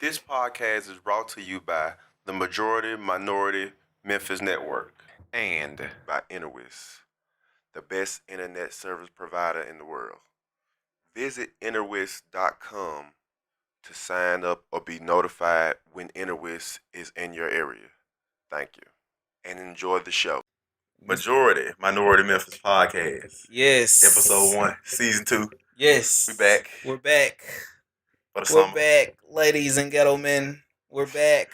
This podcast is brought to you by the Majority Minority Memphis Network and by Interwis, the best internet service provider in the world. Visit interwis.com to sign up or be notified when Interwis is in your area. Thank you. And enjoy the show. Majority Minority Memphis Podcast. Yes. Episode 1, Season 2. Yes. We back. We're back. For the We're summer. back, ladies and gentlemen. We're back.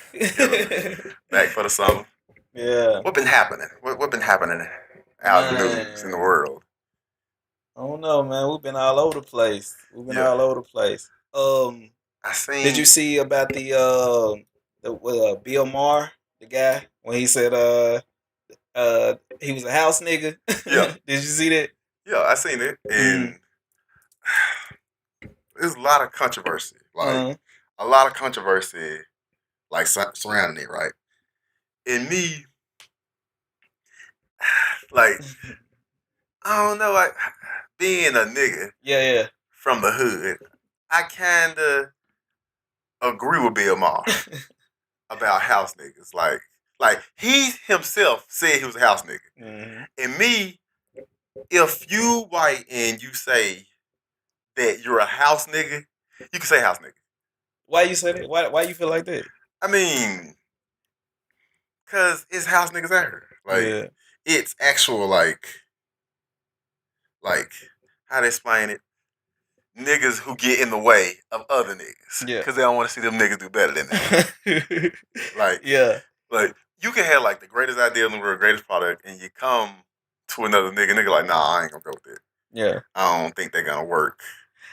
Back for the summer. Yeah. What been happening? What been happening out in the news in the world? I don't know, man. We've been all over the place. I seen. Did you see about the Bill Maher, the guy, when he said he was a house nigga? Yeah. Did you see that? Yeah, I seen it, and there's a lot of controversy. A lot of controversy, surrounding it, right? And me, I don't know, being a nigga, from the hood, I kinda agree with Bill Maher about house niggas. Like he himself said he was a house nigga, and me, if you white and you say that you're a house nigga, you can say house nigga. Why you say that? Why you feel like that? I mean, cause it's house niggas out here. It's actual like how to explain it? Niggas who get in the way of other niggas. Yeah. Cause they don't want to see them niggas do better than them. Like you can have the greatest idea in the world, greatest product, and you come to another nigga like, nah, I ain't gonna go with it. Yeah. I don't think they're gonna work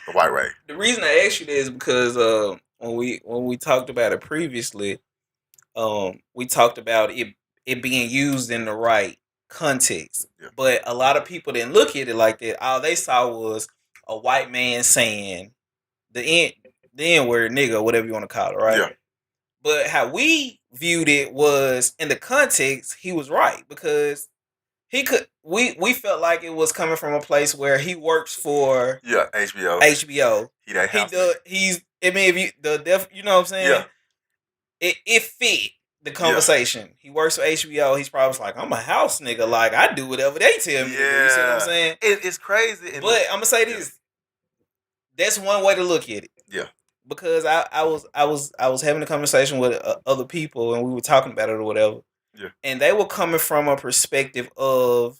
the white way. The reason I asked you that is because when we talked about it previously, we talked about it being used in the right context. Yeah. But a lot of people didn't look at it like that. All they saw was a white man saying the N-word, nigga, whatever you want to call it, right? Yeah. But how we viewed it was, in the context, he was right, because he could. We felt like it was coming from a place where he works for HBO. He does. He's. I mean, if you know what I'm saying. Yeah. It fit the conversation. Yeah. He works for HBO. He's probably like, I'm a house nigga. Like, I do whatever they tell me to do. You see what I'm saying? It's crazy. But I'm gonna say this. That's one way to look at it. Yeah. Because I was having a conversation with other people, and we were talking about it or whatever. Yeah. And they were coming from a perspective of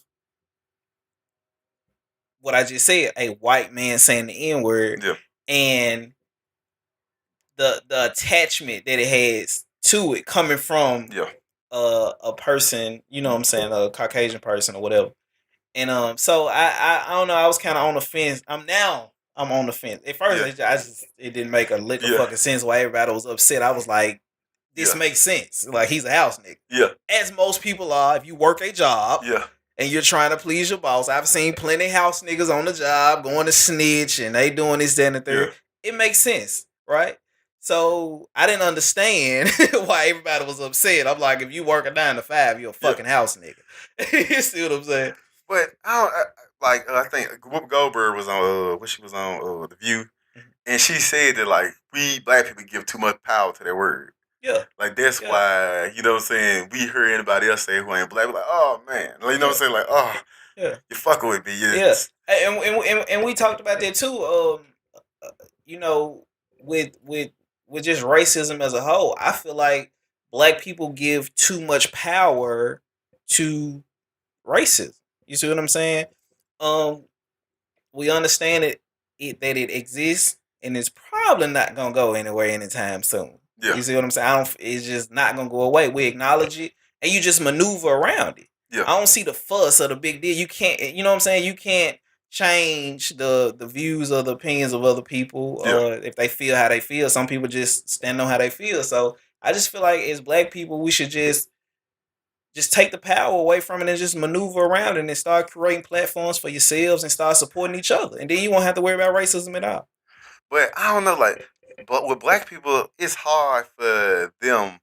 what I just said, a white man saying the N-word. Yeah. And the attachment that it has to it coming from a person, you know what I'm saying, a Caucasian person or whatever. And so I don't know, I was kind of on the fence. I'm on the fence. At first, it didn't make a lick of fucking sense why everybody was upset. I was like, this makes sense. Like, he's a house nigga. Yeah. As most people are, if you work a job. Yeah. And you're trying to please your boss. I've seen plenty of house niggas on the job going to snitch, and they doing this, that, and the third. Yeah. It makes sense, right? So I didn't understand why everybody was upset. I'm like, if you work a 9 to 5, you're a fucking house nigga. You see what I'm saying? But I think Whoopi Goldberg was on she was on The View, and she said that we black people give too much power to their word. Yeah. That's why, you know what I'm saying, we hear anybody else say who ain't black, we're like, oh man. You know what I'm saying? Like, oh, you fucking with me. Yes. Yeah. And we talked about that too. You know, with just racism as a whole, I feel like black people give too much power to racism. You see what I'm saying? We understand that it exists, and it's probably not gonna go anywhere anytime soon. Yeah. You see what I'm saying? It's just not gonna go away. We acknowledge it, and you just maneuver around it. Yeah. I don't see the fuss or the big deal. You can't. You know what I'm saying? You can't change the views or the opinions of other people, if they feel how they feel. Some people just stand on how they feel. So I just feel like, as black people, we should just take the power away from it and just maneuver around it and start creating platforms for yourselves and start supporting each other. And then you won't have to worry about racism at all. But I don't know, but with black people, it's hard for them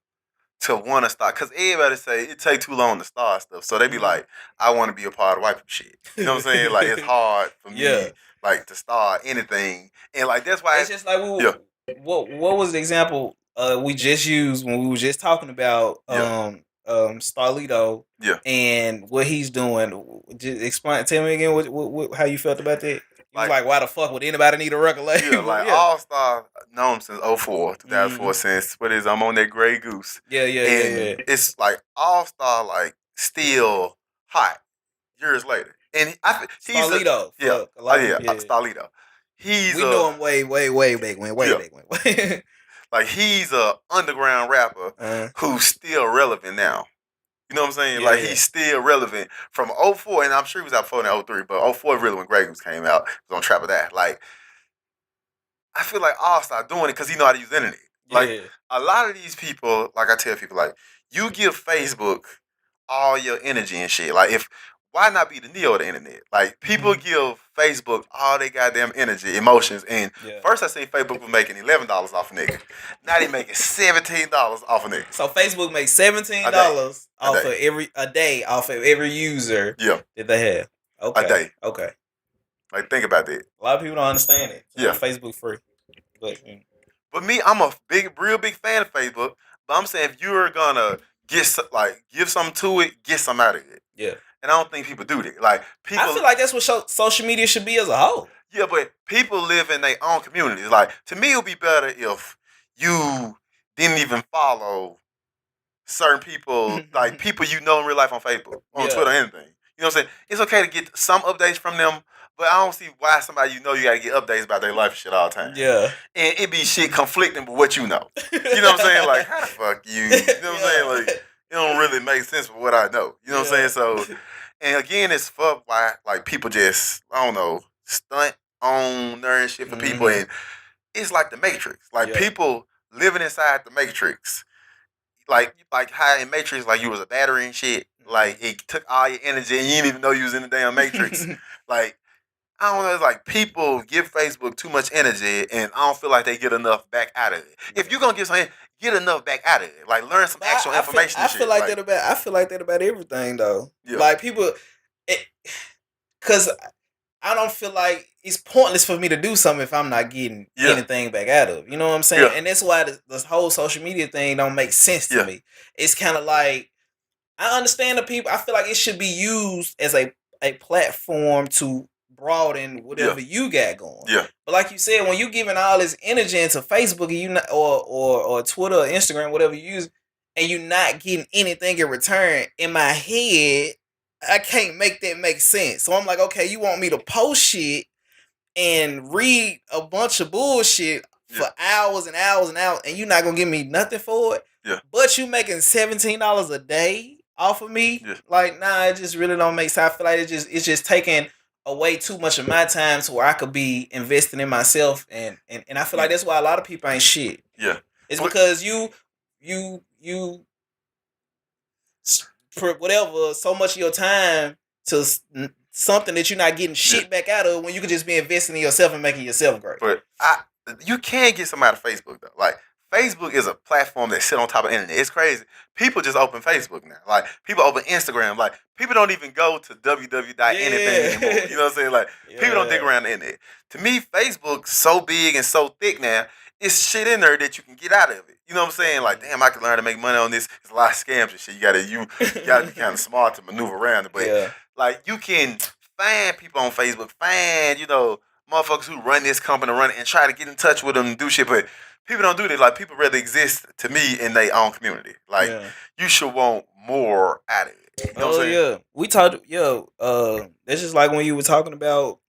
to want to start, because everybody say it take too long to start stuff. So they be like, I want to be a part of white people shit. You know what I'm saying? It's hard for me, to start anything. And that's why it's just like, what was the example? we just used when we were just talking about Starlito. Yeah. And what he's doing. Just explain. Tell me again what how you felt about that. You was like, why the fuck would anybody need a record label? Yeah, like All Star known since 04, 2004, since what is I'm on that Grey Goose. Yeah. It's like All Star, like still hot years later. And he's Starlito. Starlito. We know him way back when. Back when. Like he's a underground rapper who's still relevant now. You know what I'm saying? Yeah, like he's still relevant from 04, and I'm sure he was out before in 03, but 04 really when Grey Goose came out. He was on Trap of That. Like I feel like All Star doing it because he know how to use the internet. Like a lot of these people, like I tell people, like you give Facebook all your energy and shit. Like why not be the Neo of the internet? Like people give Facebook all their goddamn energy, emotions, and first I seen Facebook was making $11 off a nigga. Now they making $17 off a nigga. So Facebook makes $17 off of every user that they have. Okay. A day. Okay. Like think about that. A lot of people don't understand it. So Facebook free. But me, I'm a real big fan of Facebook. But I'm saying if you're gonna give something to it, get some out of it. Yeah. And I don't think people do that. Like people, I feel like that's what social media should be as a whole. Yeah, but people live in their own communities. Like to me, it would be better if you didn't even follow certain people, like people you know in real life on Facebook, on Twitter, or anything. You know what I'm saying? It's okay to get some updates from them, but I don't see why somebody you know you gotta get updates about their life and shit all the time. Yeah. And it be shit conflicting with what you know. You know what I'm saying? Like, how the fuck you? You know what I'm saying? Like, it don't really make sense for what I know. You know what I'm saying? So, and again, it's fuck why like people just, I don't know, stunt on nerd shit for people. And it's like the Matrix. Like people living inside the Matrix. Like how in Matrix, like you was a battery and shit. Like it took all your energy and you didn't even know you was in the damn Matrix. Like, I don't know, it's like people give Facebook too much energy and I don't feel like they get enough back out of it. If you're gonna get something, get enough back out of it. Like learn some actual information. I feel like that about everything though. Yeah. Like people, because I don't feel like it's pointless for me to do something if I'm not getting anything back out of it. You know what I'm saying? Yeah. And that's why this whole social media thing don't make sense to me. It's kind of like, I understand the people. I feel like it should be used as a platform to broaden whatever you got going. Yeah. But like you said, when you giving all this energy into Facebook and you not, or Twitter or Instagram, whatever you use, and you're not getting anything in return, in my head, I can't make that make sense. So I'm like, okay, you want me to post shit and read a bunch of bullshit for hours and hours and hours, and you're not gonna give me nothing for it. Yeah. But you making $17 a day off of me. Yeah. Like, nah, it just really don't make sense. I feel like it's just taking away too much of my time to where I could be investing in myself, and I feel like that's why a lot of people ain't shit. Yeah. It's because you for whatever, so much of your time to something that you're not getting shit back out of when you could just be investing in yourself and making yourself great. But you can get some out of Facebook though. Like Facebook is a platform that sit on top of the internet. It's crazy. People just open Facebook now. Like people open Instagram. Like people don't even go to www.anything anymore. You know what I'm saying? Like people don't dig around the internet. To me, Facebook's so big and so thick now. It's shit in there that you can get out of it. You know what I'm saying? Like, damn, I can learn to make money on this. There's a lot of scams and shit. You gotta be kind of smart to maneuver around it. But like, you can find people on Facebook, find motherfuckers who run this company, and try to get in touch with them and do shit. But people don't do that. Like, people really exist to me in their own community. Like, you should want more out of it. You know what I'm saying? Yeah, we talked. It's just like when you were talking about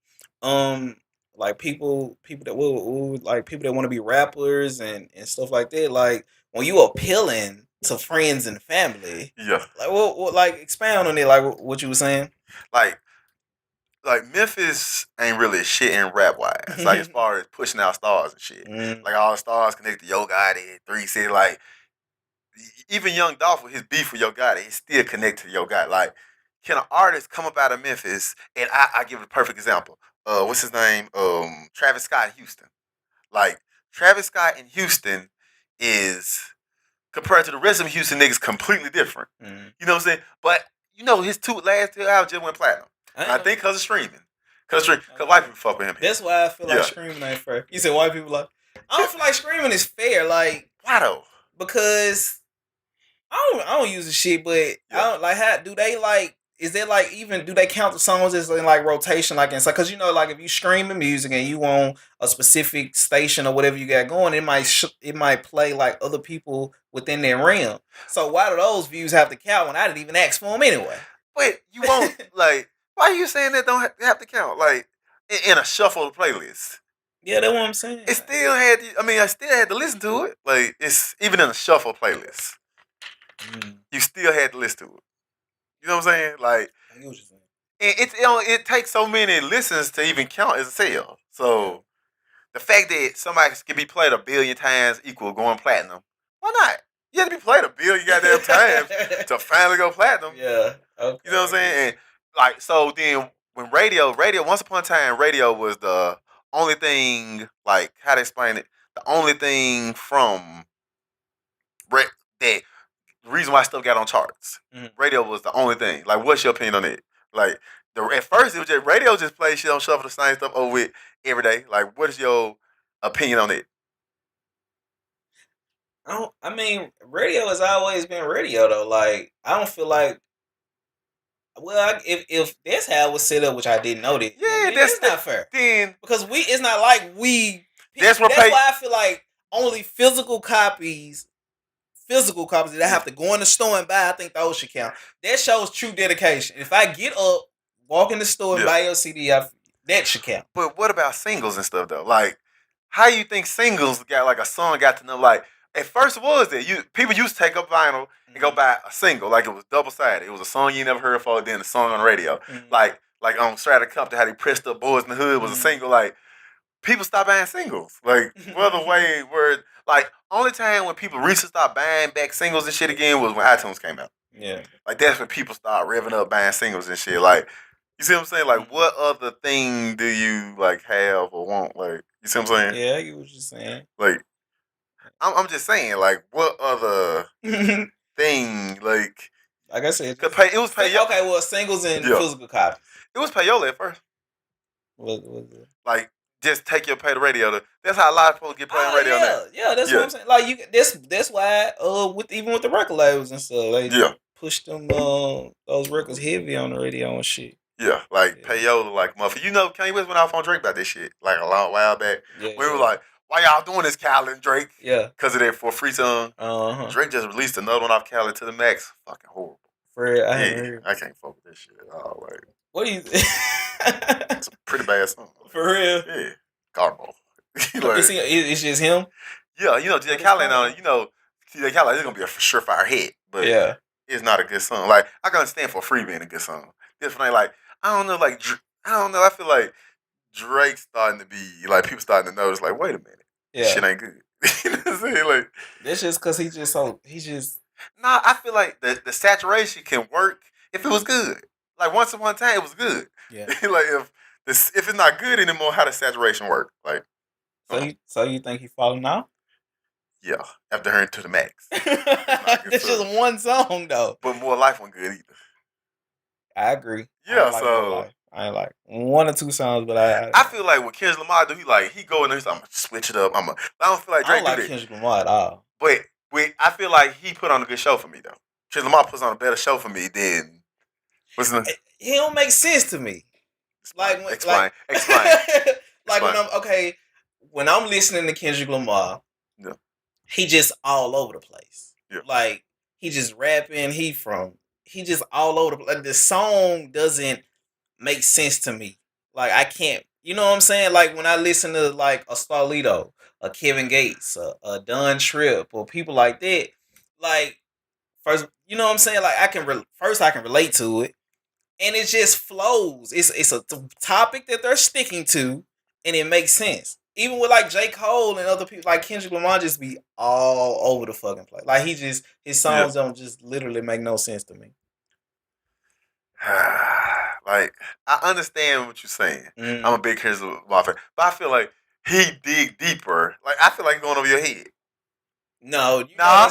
like people that will like people that want to be rappers and stuff like that. Like when you appealing to friends and family, like what like expound on it. Like what you were saying. Like Memphis ain't really shit in rap wise. Like as far as pushing out stars and shit. Like all the stars connected to Yo Gotti, 3 like even Young Dolph with his beef with Yo Gotti, he still connected to Yo Gotti. Like, can an artist come up out of Memphis and I give it a perfect example. What's his name? Travis Scott in Houston. Like, Travis Scott in Houston is, compared to the rest of Houston niggas, completely different. You know what I'm saying? But, his last two albums just went platinum. I think because of streaming. Because white people fuck with him. That's why I feel like streaming ain't fair. You said white people like, I don't feel like streaming is fair. Like, Why though? Because I don't use the shit, but I don't like how do they like. Is there like even do they count the songs as in like rotation like inside? Because like if you streaming music and you on a specific station or whatever you got going, it might play like other people within their realm. So why do those views have to count when I didn't even ask for them anyway? But you won't like. Why are you saying that don't have to count? Like in a shuffle playlist. Yeah, that's what I'm saying. It still had. I still had to listen to it. Like it's even in a shuffle playlist. You still had to listen to it. You know what I'm saying? Like, I get what you're saying. It takes so many listens to even count as a sale. So the fact that somebody can be played a billion times equal going platinum, why not? You have to be played a billion goddamn times to finally go platinum. Yeah. Okay. You know what I'm saying? And like so then when radio once upon a time radio was the only thing, like how to explain it, the only thing from that the reason why stuff got on charts. Radio was the only thing. Like, what's your opinion on it? Like, at first it was just radio just play shit on shuffle the same stuff over with every day. Like, what is your opinion on it? I mean, radio has always been radio though. Like, I don't feel like. Well, if that's how it was set up, which I didn't know that, then that's not fair. Then because it's not like we. That's why I feel like only physical copies that I have to go in the store and buy. I think those should count. That shows true dedication. If I get up, walk in the store and buy your CD, that should count. But what about singles and stuff though? Like, how you think singles got like a song got to know? Like, at first was that people used to take up vinyl and go buy a single, like it was double sided. It was a song you never heard before, then a song on the radio. Like on Strata Compton, how they pressed up Boys in the Hood was a single. Like, people stopped buying singles. Like, the way where like only time when people recently stopped buying back singles and shit again was when iTunes came out. Yeah. Like that's when people start revving up buying singles and shit. Like, you see what I'm saying? Like, what other thing do you like have or want? Like, you see what I'm saying? Yeah, I get what you're saying. Like, I'm just saying, like, what other thing, like I said, it was payola. Okay, well, singles and physical copies. It was payola at first. What was it? Like, just take your pay to radio. That's how a lot of people get played on radio now. Yeah, that's what I'm saying. Like that's why even with the record labels and stuff, they push them those records heavy on the radio and shit. Yeah, like payola, like motherfucker. You know, Kanye West went off on Drake about this shit like a long while back. We were like, why y'all doing this, Khaled and Drake? Yeah, because of that for a free song. Drake just released another one off Khaled to the max. Fucking horrible. For real, I can't fuck with this shit at all. Like, what do you? It's a pretty bad song. For real? Yeah, Garbo. Like, it's just him. Yeah, you know, DJ Khaled on it. You know, DJ Khaled is gonna be a surefire hit, but it's not a good song. Like, I can understand for free being a good song. This one ain't like, I don't know. Like, I don't know. I feel like Drake's starting to be like people starting to notice. Like, wait a minute, this shit ain't good. You know what I'm saying? Like, that's just because he just. Nah, I feel like the saturation can work if it was good. Like once upon a time, it was good. Yeah. Like if it's not good anymore, how does saturation work? Like, so you think he falling out? Yeah, after hearing To the Max. It's just one song though. But More Life wasn't good either. I agree. Yeah, I ain't like one or two songs, but I feel like what Kendrick Lamar do, he go in there, he's like, I'm gonna switch it up. I don't feel like Drake I don't like Kendrick Lamar at all. But I feel like he put on a good show for me though. Kendrick Lamar puts on a better show for me than he don't make sense to me. Explain. Like when I'm listening to Kendrick Lamar, he just all over the place. Yeah. Like he just rapping. He just all over the place. The song doesn't make sense to me. Like I can't. You know what I'm saying? Like when I listen to like a Starlito, a Kevin Gates, a Don Tripp, or people like that. Like first, you know what I'm saying? Like I can relate to it. And it just flows. It's a topic that they're sticking to, and it makes sense. Even with like J. Cole and other people, like Kendrick Lamar, just be all over the fucking place. Like his songs don't just literally make no sense to me. Like I understand what you're saying. I'm a big Kendrick Lamar fan, but I feel like he dig deeper. Like I feel like going over your head. No, no.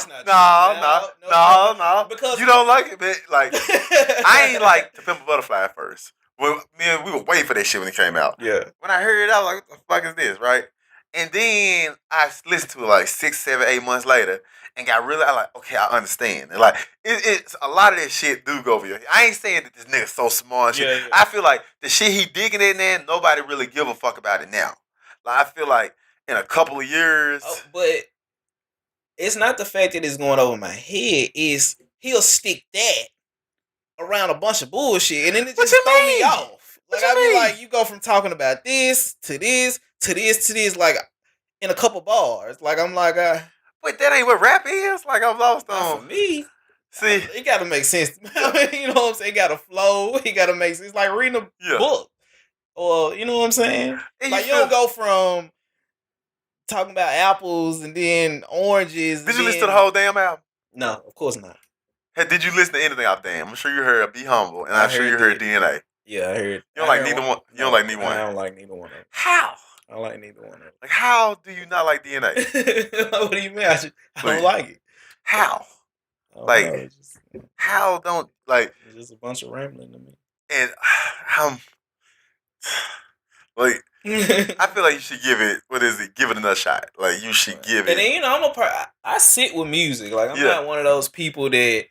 Because you don't like it, man. Like I ain't like To Pimp a Butterfly at first. Well, we were waiting for that shit when it came out. Yeah. When I heard it, I was like, "What the fuck is this?" Right? And then I listened to it like 6, 7, 8 months later, and got really. I like, okay, I understand. And like, it's a lot of that shit do go over your head. I ain't saying that this nigga's so smart. And shit. Yeah. I feel like the shit he digging in there, nobody really give a fuck about it now. Like, I feel like in a couple of years, but it's not the fact that it's going over my head. Is he'll stick that around a bunch of bullshit, and then it just throw me off. Like I be like, you go from talking about this to this to this to this, like in a couple bars. Like I'm like, but that ain't what rap is. Like I'm lost on. For me, see, it got to make sense. I mean, you know what I'm saying? It got to flow. It got to make sense. It's like reading a book, or you know what I'm saying? And like you don't go from talking about apples and then oranges. Did you listen to the whole damn album? No, of course not. Hey, did you listen to anything off Damn? I'm sure you heard Be Humble, and I'm sure you heard DNA. Yeah, I heard. You don't like neither one. You don't like neither one. I don't like neither one of them. How? I don't like neither one of them. Like, how do you not like DNA? What do you mean? I don't like it. How? Like, how don't like? It's just a bunch of rambling to me. And like, I feel like you should give it. What is it? Give it another shot. Like you should give it. And then you know, I sit with music. Like I'm not one of those people that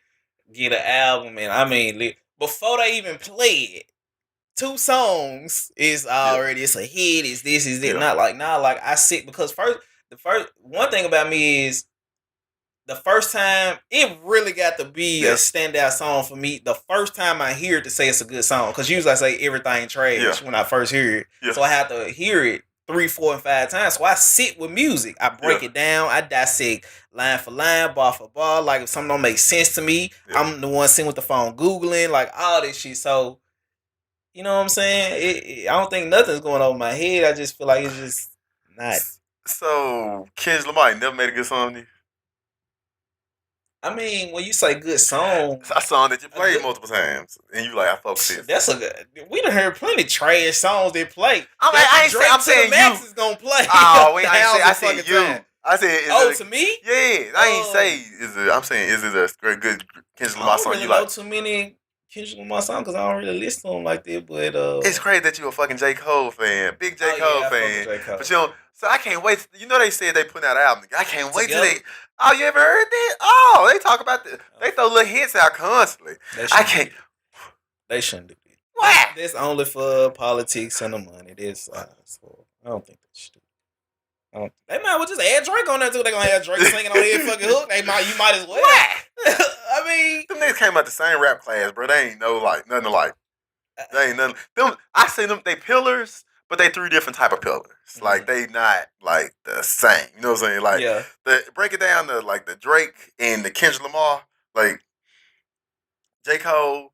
get an album and I mean before they even play it, 2 songs is already it's a hit. Is this? Is it not like now? Like I sit because the first one thing about me is the first time it really got to be a standout song for me. The first time I hear it to say it's a good song because usually I say everything trash when I first hear it, so I have to hear it 3, 4, and 5 times. So I sit with music. I break it down. I dissect line for line, bar for bar. Like if something don't make sense to me, I'm the one sitting with the phone Googling, like all this shit. So, you know what I'm saying? I don't think nothing's going over my head. I just feel like it's just not. So, Kendrick Lamar never made a good song to you? I mean, when you say good song, a song that you played multiple times, and you like, I fuck with this. That's a good. We done heard plenty trash songs they play. I ain't saying I'm saying Max you is gonna play. Oh, wait, I said you. Time. I said, to me? Yeah, I ain't say is it. I'm saying, is it a good Kendrick Lamar song you like? I don't know too many Kendrick Lamar songs because I don't really listen to them like that. But it's crazy that you a fucking J. Cole fan, big J. Cole fan. J. Cole. But you know, so I can't wait. You know, they said they putting out an album. I can't wait till they. Oh, you ever heard that? Oh, they talk about this. They throw little hints out constantly. I can't. They shouldn't do it. Why? That's only for politics and the money. This so I don't think that's stupid. They might well just add Drake on there too. They gonna have Drake singing on every fucking hook. You might as well. Why? I mean, them niggas came out the same rap class, bro. They ain't nothing alike. They ain't nothing. I say them. They pillars, but they 3 different type of pillars. Mm-hmm. Like they not like the same. You know what I'm saying? Like break it down to like the Drake and the Kendrick Lamar, like J. Cole.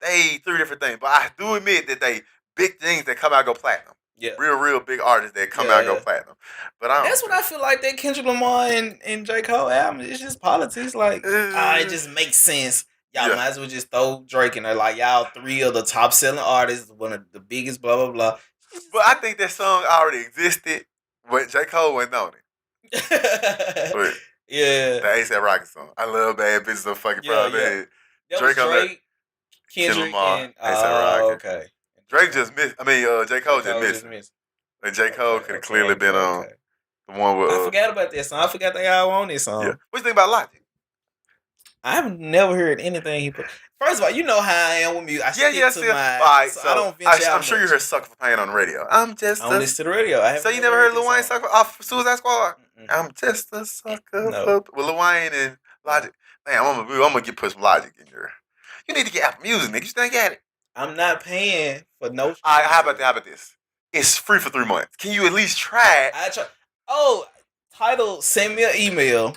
They 3 different things. But I do admit that they big things that come out and go platinum. Yeah. Real big artists that come out and go platinum. But that's what I feel like that Kendrick Lamar and J. Cole album. It's just politics. Like it just makes sense. Y'all might as well just throw Drake in there. Like y'all 3 of the top selling artists, one of the biggest, blah blah blah. But I think that song already existed, but J. Cole went on it. But the A$AP Rocky song. I love Bad Bitches So Fucking Proud. That Drake, Kendrick Lamar, and A$AP Rocky. Okay. Drake just missed. I mean, J. Cole just missed. And J. Cole could have clearly been on the one with. I forgot about that song. I forgot they all on this song. Yeah. What you think about Logic? I've never heard anything he put. First of all, you know how I am with music. I stick to my. All right, so I don't venture out. I'm sure you heard "Sucker for Pain" on the radio. I don't listen to the radio. So you never heard Lil Wayne "Sucker" off Suicide Squad? I'm just a sucker for. Well, Lil Wayne and Logic. Man, I'm gonna put some Logic in there. You need to get Apple Music, nigga. You still ain't got it. I'm not paying for no. How about this? It's free for 3 months. Can you at least try it? Tidal send me an email.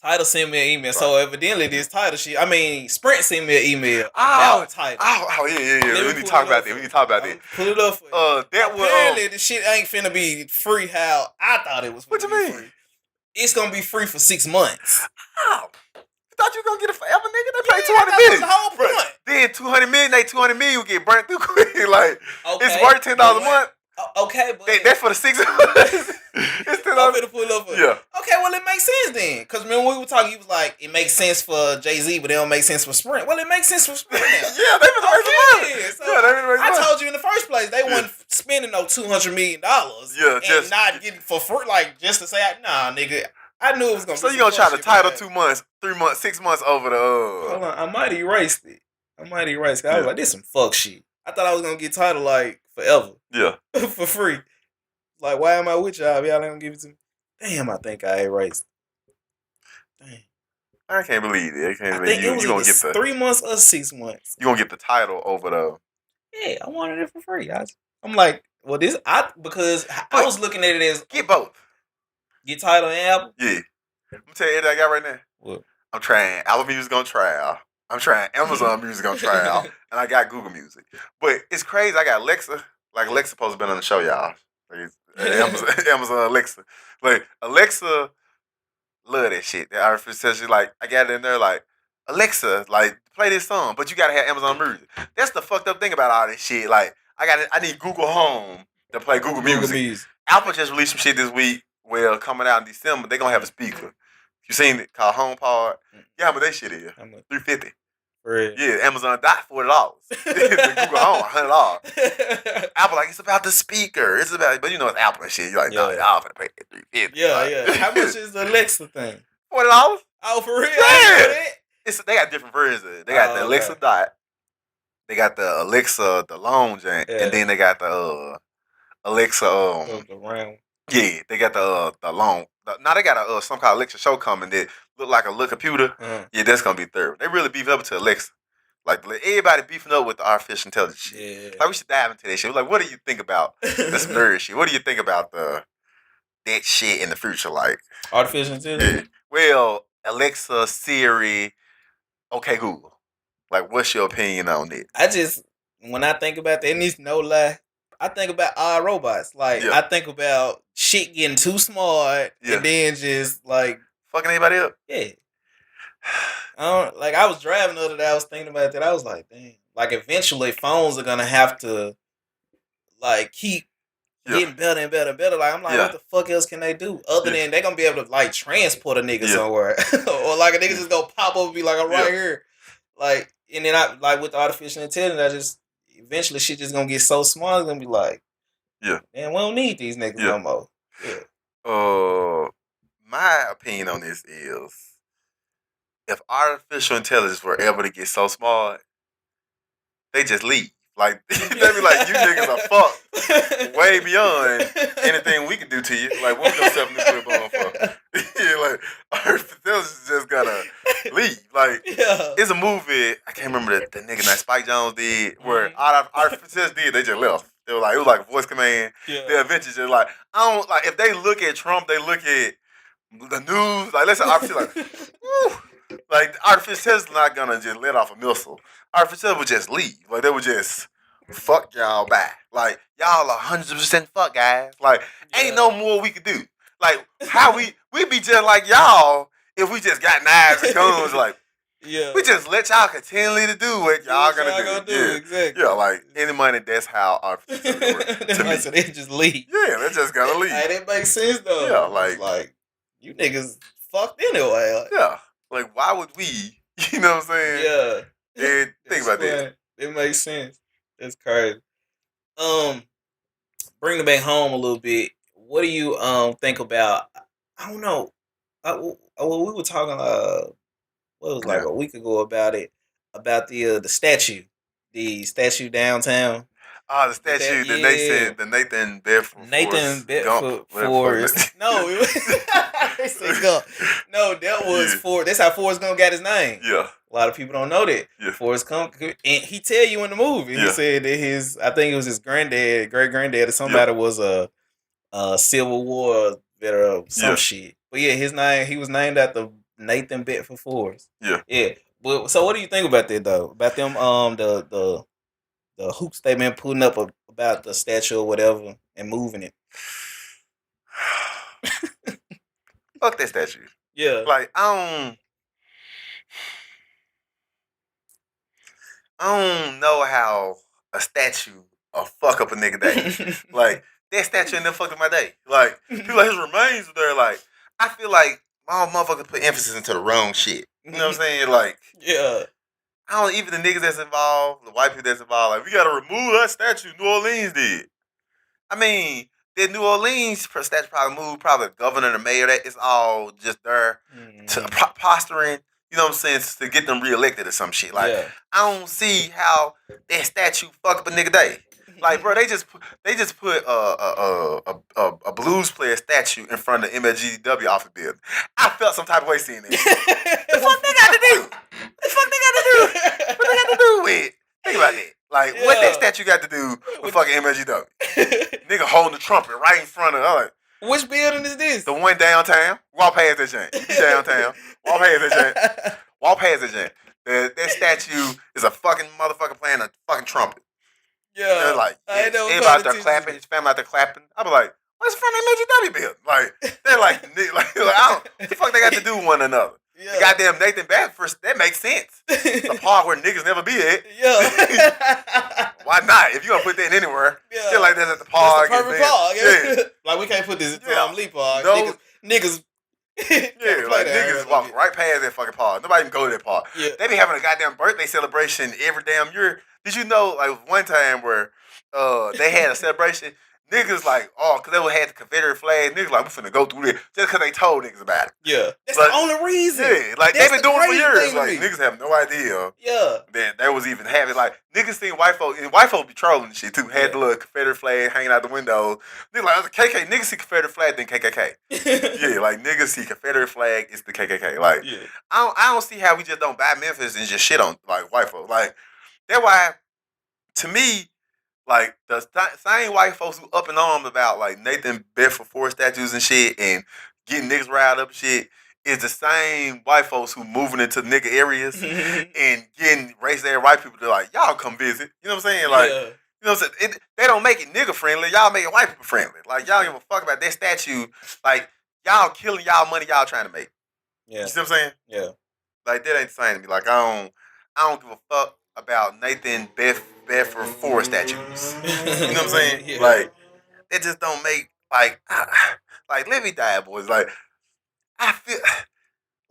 Tidal send me an email. Right. So evidently this Tidal shit. I mean, Sprint sent me an email. Tidal. Yeah. We need to talk about that. Put it up. Apparently the shit ain't finna be free. How I thought it was. What you mean? Free. It's gonna be free for 6 months. Oh. I thought you were gonna get it forever, nigga. They pay 200 million. That's the whole point. Then 200 million, you get burnt through quick. Like it's worth $10 a month. Okay, but that's for the 6 months. It's still I'm gonna pull up. Yeah. Okay, well it makes sense then, because remember we were talking. He was like, it makes sense for Jay-Z, but it don't make sense for Sprint. Well, it makes sense for Sprint now. Yeah, they been making money. So Yeah, they been making money. I told you in the first place they wasn't spending no $200 million. Yeah, and not getting for free, like just to say, nah, nigga. I knew it was gonna. So be you gonna try the title man. 2 months, 3 months, 6 months over the. Hold on, I might erase it. I was like, this some fuck shit. I thought I was gonna get title like forever. Yeah. For free. Like, why am I with y'all? Y'all ain't gonna give it to me. Damn, I think I erased. Damn. I can't believe it. I think you, it was you gonna get the 3 months or 6 months. You gonna get the title over the. Yeah, I wanted it for free. I'm like, well, because I was looking at it as get both. Get title and Apple. Yeah. I'm gonna tell you what I got right now. What? I'm trying Apple Music on trial. I'm trying Amazon Music on trial, and I got Google Music. But it's crazy. I got Alexa. Like Alexa supposed to be on the show, y'all. Like, Amazon Alexa. Like Alexa, love that shit. The artificial shit. Like I got it in there. Like Alexa, like play this song, but you gotta have Amazon Music. That's the fucked up thing about all this shit. Like I need Google Home to play Google Music. Apple just released some shit this week. Well, coming out in December, they're gonna have a speaker. You seen it called HomePod? Yeah, but that shit is $350. Really? Yeah, Amazon $40. The Google Home $100. Apple like it's about the speaker. It's about, but you know it's Apple and shit. You're like, no, y'all finna pay $350. Yeah. How much is the Alexa thing? $40. Oh, for real? Yeah. They got different versions. They got the Alexa Dot. They got the Alexa the long joint, and then they got the Alexa the round. Yeah, they got the long. Now they got a some kind of Alexa show coming that look like a little computer. Yeah, that's gonna be third. They really beefing up to Alexa. Like everybody beefing up with the artificial intelligence shit. Yeah. Like we should dive into that shit. Like, what do you think about this nerd shit? What do you think about that shit in the future? Like artificial intelligence. Yeah. Well, Alexa, Siri, okay, Google. Like, what's your opinion on it? When I think about that, and it's no lie, I think about our robots. Like I think about shit getting too smart and then just like fucking anybody up. Yeah. I was driving the other day. I was thinking about that. I was like, damn. Like eventually, phones are gonna have to like keep getting better and better and better. Like I'm like, what the fuck else can they do other than they gonna be able to like transport a nigga somewhere, or like a nigga just go pop up and be like, I'm right here. Like and then I like with the artificial intelligence, I just eventually shit just gonna get so small. It's gonna be like, man, we don't need these niggas no more. Yeah. My opinion on this is, if artificial intelligence were ever to get so smart, they just leave. Like they be like, you niggas are fucked way beyond anything we can do to you. Like what we gonna set a nuclear bomb for? Yeah, like artificial intelligence just gotta leave. Like it's a movie. I can't remember the nigga that Spike Jonze did where artificial intelligence did. They just left. It was like a voice command. They eventually just like I don't like if they look at Trump, they look at the news. Like let's say artificial like, woo. Like artificial intelligence not gonna just let off a missile. Artificial would just leave. Like they would just fuck y'all back. Like y'all 100% fuck guys. Like ain't no more we could do. Like how we be just like y'all if we just got knives and guns. Like we just let y'all continually to do what y'all gonna do. Exactly. Yeah, like any money. That's how artificial works. To me, so they just leave. Yeah, they just gotta leave. Hey, that makes sense though. Yeah, like you niggas fucked anyway. Like, yeah. Like, why would we? You know what I'm saying? Yeah. And think about this. It makes sense. That's crazy. Bring it back home a little bit. What do you think about? I don't know. We were talking. What was like a week ago about it, about the statue downtown. Oh, the statue that they said the Nathan Bedford Forrest. No, they said Gump. No, that was Forrest. That's how Forrest Gump got his name. Yeah, a lot of people don't know that. Yeah. Forrest Gump, and he tell you in the movie. He said that I think it was his granddad, great granddad, or somebody was a Civil War veteran or some shit. But yeah, his name, he was named after Nathan Bedford Forrest. Yeah. But so, what do you think about that though? About them, the hoops they been putting up about the statue or whatever and moving it. Fuck that statue. Yeah. Like I don't know how a statue a fuck up a nigga day. Like, that statue ain't never fucked up my day. Like, people like his remains are there. Like, I feel like my motherfuckers put emphasis into the wrong shit. You know what I'm saying? Like, yeah. I don't even the niggas that's involved, the white people that's involved. Like, we gotta remove that statue. New Orleans did. I mean, the New Orleans statue probably moved, probably the governor, the mayor. That is all just there to posturing. You know what I'm saying? To get them reelected or some shit. Like, I don't see how that statue fuck up a nigga day. Like, bro, they just put a blues player statue in front of the MLGW office building. I felt some type of way seeing that. The fuck they got to do? The fuck they got to do? What they got to do with? Think about that. Like, what that statue got to do with fucking MLGW? Nigga holding the trumpet right in front of her. Which building is this? The one downtown. Walk past that joint. You downtown. Walk past that joint. Walk past that joint. That statue is a fucking motherfucker playing a fucking trumpet. Yeah. They're like, everybody out there clapping, his family out there clapping. I be like, what's in front of the MLGW building? Like, they're like I don't, what the fuck they got to do with one another? Yeah. The goddamn Nathan Bedford, that makes sense. It's a park where niggas never be at. Yeah. Why not? If you gonna put that anywhere, feel like that's at the park. It's the perfect park. Yeah. Like, we can't put this in Tom Lee Park. No. Niggas yeah, like niggas walk right past that fucking park. Nobody can go to that park. Yeah. They be having a goddamn birthday celebration every damn year. Did you know, like, one time where they had a celebration, niggas like, because they had the Confederate flag, niggas like, we finna go through this, just because they told niggas about it. Yeah. That's the only reason. Yeah, like, they've been doing it for years. Like, niggas have no idea. Yeah. That they was even having, like, niggas seen white folks, and white folks be trolling and shit, too. Had the little Confederate flag hanging out the window. Niggas like, that's a KK. Niggas see Confederate flag, then KKK. Yeah, like, niggas see Confederate flag, it's the KKK. Like, I don't see how we just don't buy Memphis and just shit on, like, white folks. Like, that's why, to me, like, the same white folks who up in arms about, like, Nathan Bedford Forest statues and shit and getting niggas riled up and shit is the same white folks who moving into nigga areas and getting racist white people to, like, y'all come visit. You know what I'm saying? Like, you know what I'm saying? They don't make it nigga friendly. Y'all make it white people friendly. Like, y'all don't give a fuck about that statue. Like, y'all killing y'all money y'all trying to make. Yeah. You see what I'm saying? Yeah. Like, that ain't the same to me. Like, I don't give a fuck about Nathan Bedford Forest statues. You know what I'm saying? Yeah. Like, it just don't make, like let me die, boys. Like, I feel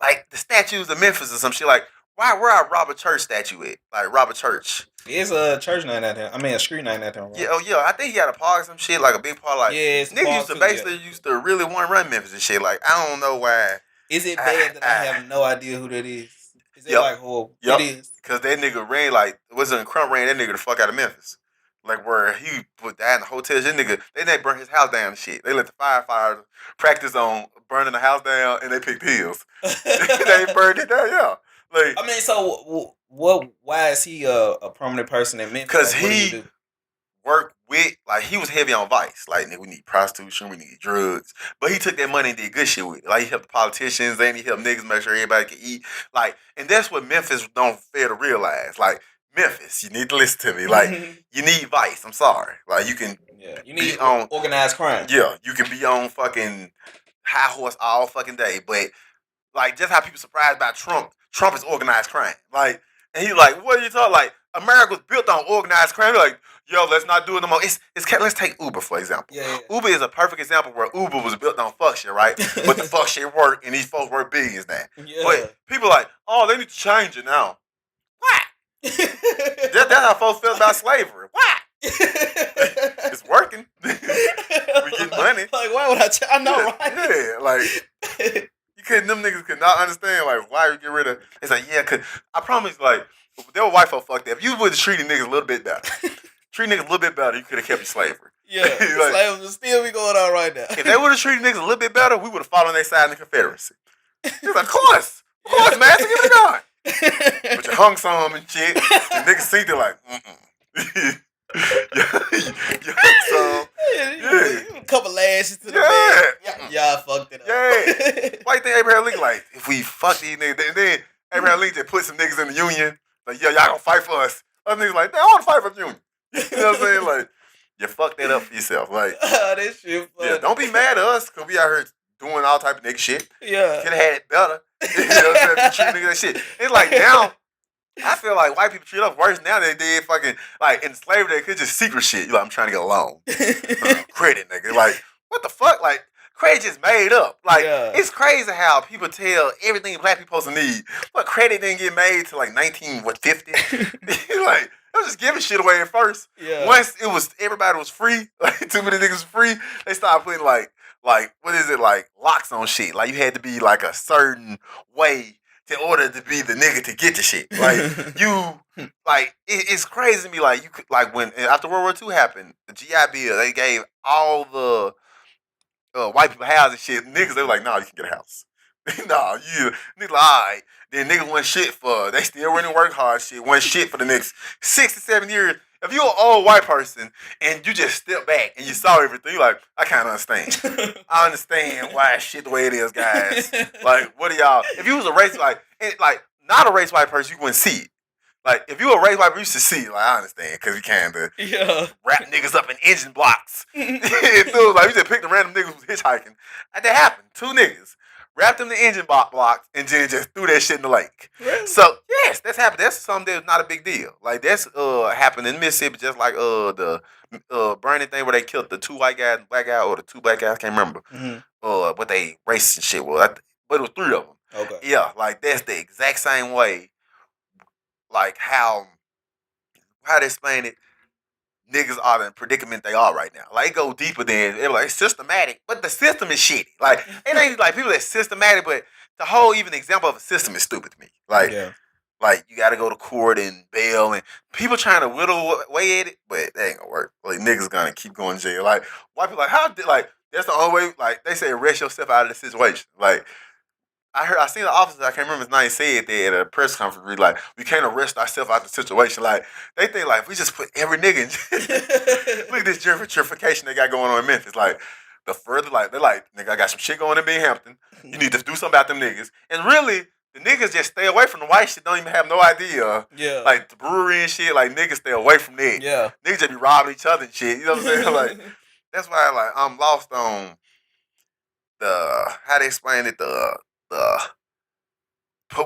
like the statues of Memphis or some shit. Like, where our Robert Church statue at? Like, Robert Church. It's a church named after him. I mean, a street named after him. Right? Yeah, yeah. I think he had a park or some shit, like a big park. Like, niggas used to really want to run Memphis and shit. Like, I don't know why. Is it bad that I have no idea who that is? Is it like horrible? It is. Because that nigga ran, like, wasn't Crump ran that nigga the fuck out of Memphis. Like, where he put that in the hotels. That nigga, they burned his house down and shit. They let the firefighters practice on burning the house down and they picked pills. They burned it down, yeah. Like, I mean, so why is he a prominent person in Memphis? Because he worked with, like, he was heavy on vice. Like, nigga, we need prostitution, we need drugs. But he took that money and did good shit with it. Like, he helped the politicians and he helped niggas make sure everybody could eat. Like, and that's what Memphis don't fail to realize. Like, Memphis, you need to listen to me. Like, you need vice. I'm sorry. Like, you can you need on organized crime. Yeah, you can be on fucking high horse all fucking day. But, like, just how people surprised by Trump is organized crime. Like, and he's like, what are you talking? Like, America was built on organized crime. They're like, yo, let's not do it no more. Let's take Uber, for example. Yeah. Uber is a perfect example where Uber was built on fuck shit, right? But the fuck shit work, and these folks work billions now. Yeah. But people are like, oh, they need to change it now. Why? That's how folks feel about slavery. Why? It's working. We get money. Like, why would I know, right? Yeah, like, them niggas could not understand, like, why you get rid of. It's like, yeah, cause I promise, like, they were white folk fucked up. If you would have treated niggas a little bit better, you could have kept your slavery. Yeah, like, slavery would still be going on right now. If they would have treated niggas a little bit better, we would have fought on their side in the Confederacy. He's like, of course, man, so give it a gun. But you hung some and shit, and niggas seen it like, you hung some. Yeah. A couple lashes to the bed. Y'all fucked it up. Yeah. Why you think Abraham Lincoln, like, if we fuck these niggas, and then Abraham Lincoln just put some niggas in the union, like, y'all gonna fight for us. Other niggas like, I want to fight for the union. You know what I'm saying? Like, you fucked that up for yourself. Like, this shit funny. Yeah, don't be mad at us, because we out here doing all type of nigga shit. Yeah. Could have had it better. You know what I'm saying? Treat niggas that shit. It's like, now, I feel like white people treat us worse now than they did fucking, like, in slavery, they could just secret shit. You like, I'm trying to get a loan. Credit, nigga. Like, what the fuck? Like, credit just made up. Like, it's crazy how people tell everything black people supposed to need, but credit didn't get made till like 1950. Like, they was just giving shit away at first. Once it was, everybody was free, like, too many niggas was free, they started putting like, what is it, like, locks on shit. Like, you had to be like a certain way in order to be the nigga to get the shit. Like, you, like, it's crazy to me. Like, you could, like, when, after World War II happened, the GI Bill, they gave all the white people houses and shit. Niggas, they were like, nah, you can get a house. Nah, you, niggas like, all right. Then niggas wasn't shit for, they still went and work hard shit, wasn't shit for the next 6 to 7 years. If you're an old white person and you just step back and you saw everything, you're like, I kind of understand. I understand why shit the way it is, guys. Like, what are y'all? If you was a race, like not a race white person, you wouldn't see it. Like, if you were a race white person, you should see it. Like, I understand, because you kind of wrap niggas up in engine blocks. It feels like you just picked a random niggas who was hitchhiking. And that happened. 2 niggas. Wrapped them in the engine blocks and then just threw that shit in the lake. Really? So, yes, that's happened. That's something that's not a big deal. Like, that's happened in Mississippi, just like the burning thing where they killed the 2 white guys, black guy, or the 2 black guys, I can't remember. What they racist and shit was. But it was 3 of them. Okay. Yeah, like, that's the exact same way. Like, how to explain it, niggas are in the predicament they are right now. Like, it go deeper than, it's systematic, but the system is shitty. Like, it ain't like people that's systematic, but the whole even example of a system is stupid to me. Like, like, you gotta go to court and bail, and people trying to whittle away at it, but that ain't gonna work. Like, niggas gonna keep going to jail. Like, white people like, like, that's the only way, like, they say arrest yourself out of the situation. Like, I seen the officer, I can't remember his name, said that at a press conference, like, we can't arrest ourselves out of the situation. Like, they think, like, if we just put every nigga in. Look at this gentrification they got going on in Memphis. Like, the further, like, they're like, nigga, I got some shit going in Binghamton. You need to do something about them niggas. And really, the niggas just stay away from the white shit, don't even have no idea. Yeah. Like, the brewery and shit, like, niggas stay away from that. Yeah. Niggas just be robbing each other and shit. You know what I'm saying? Like, that's why, like, I'm lost on how they explain it,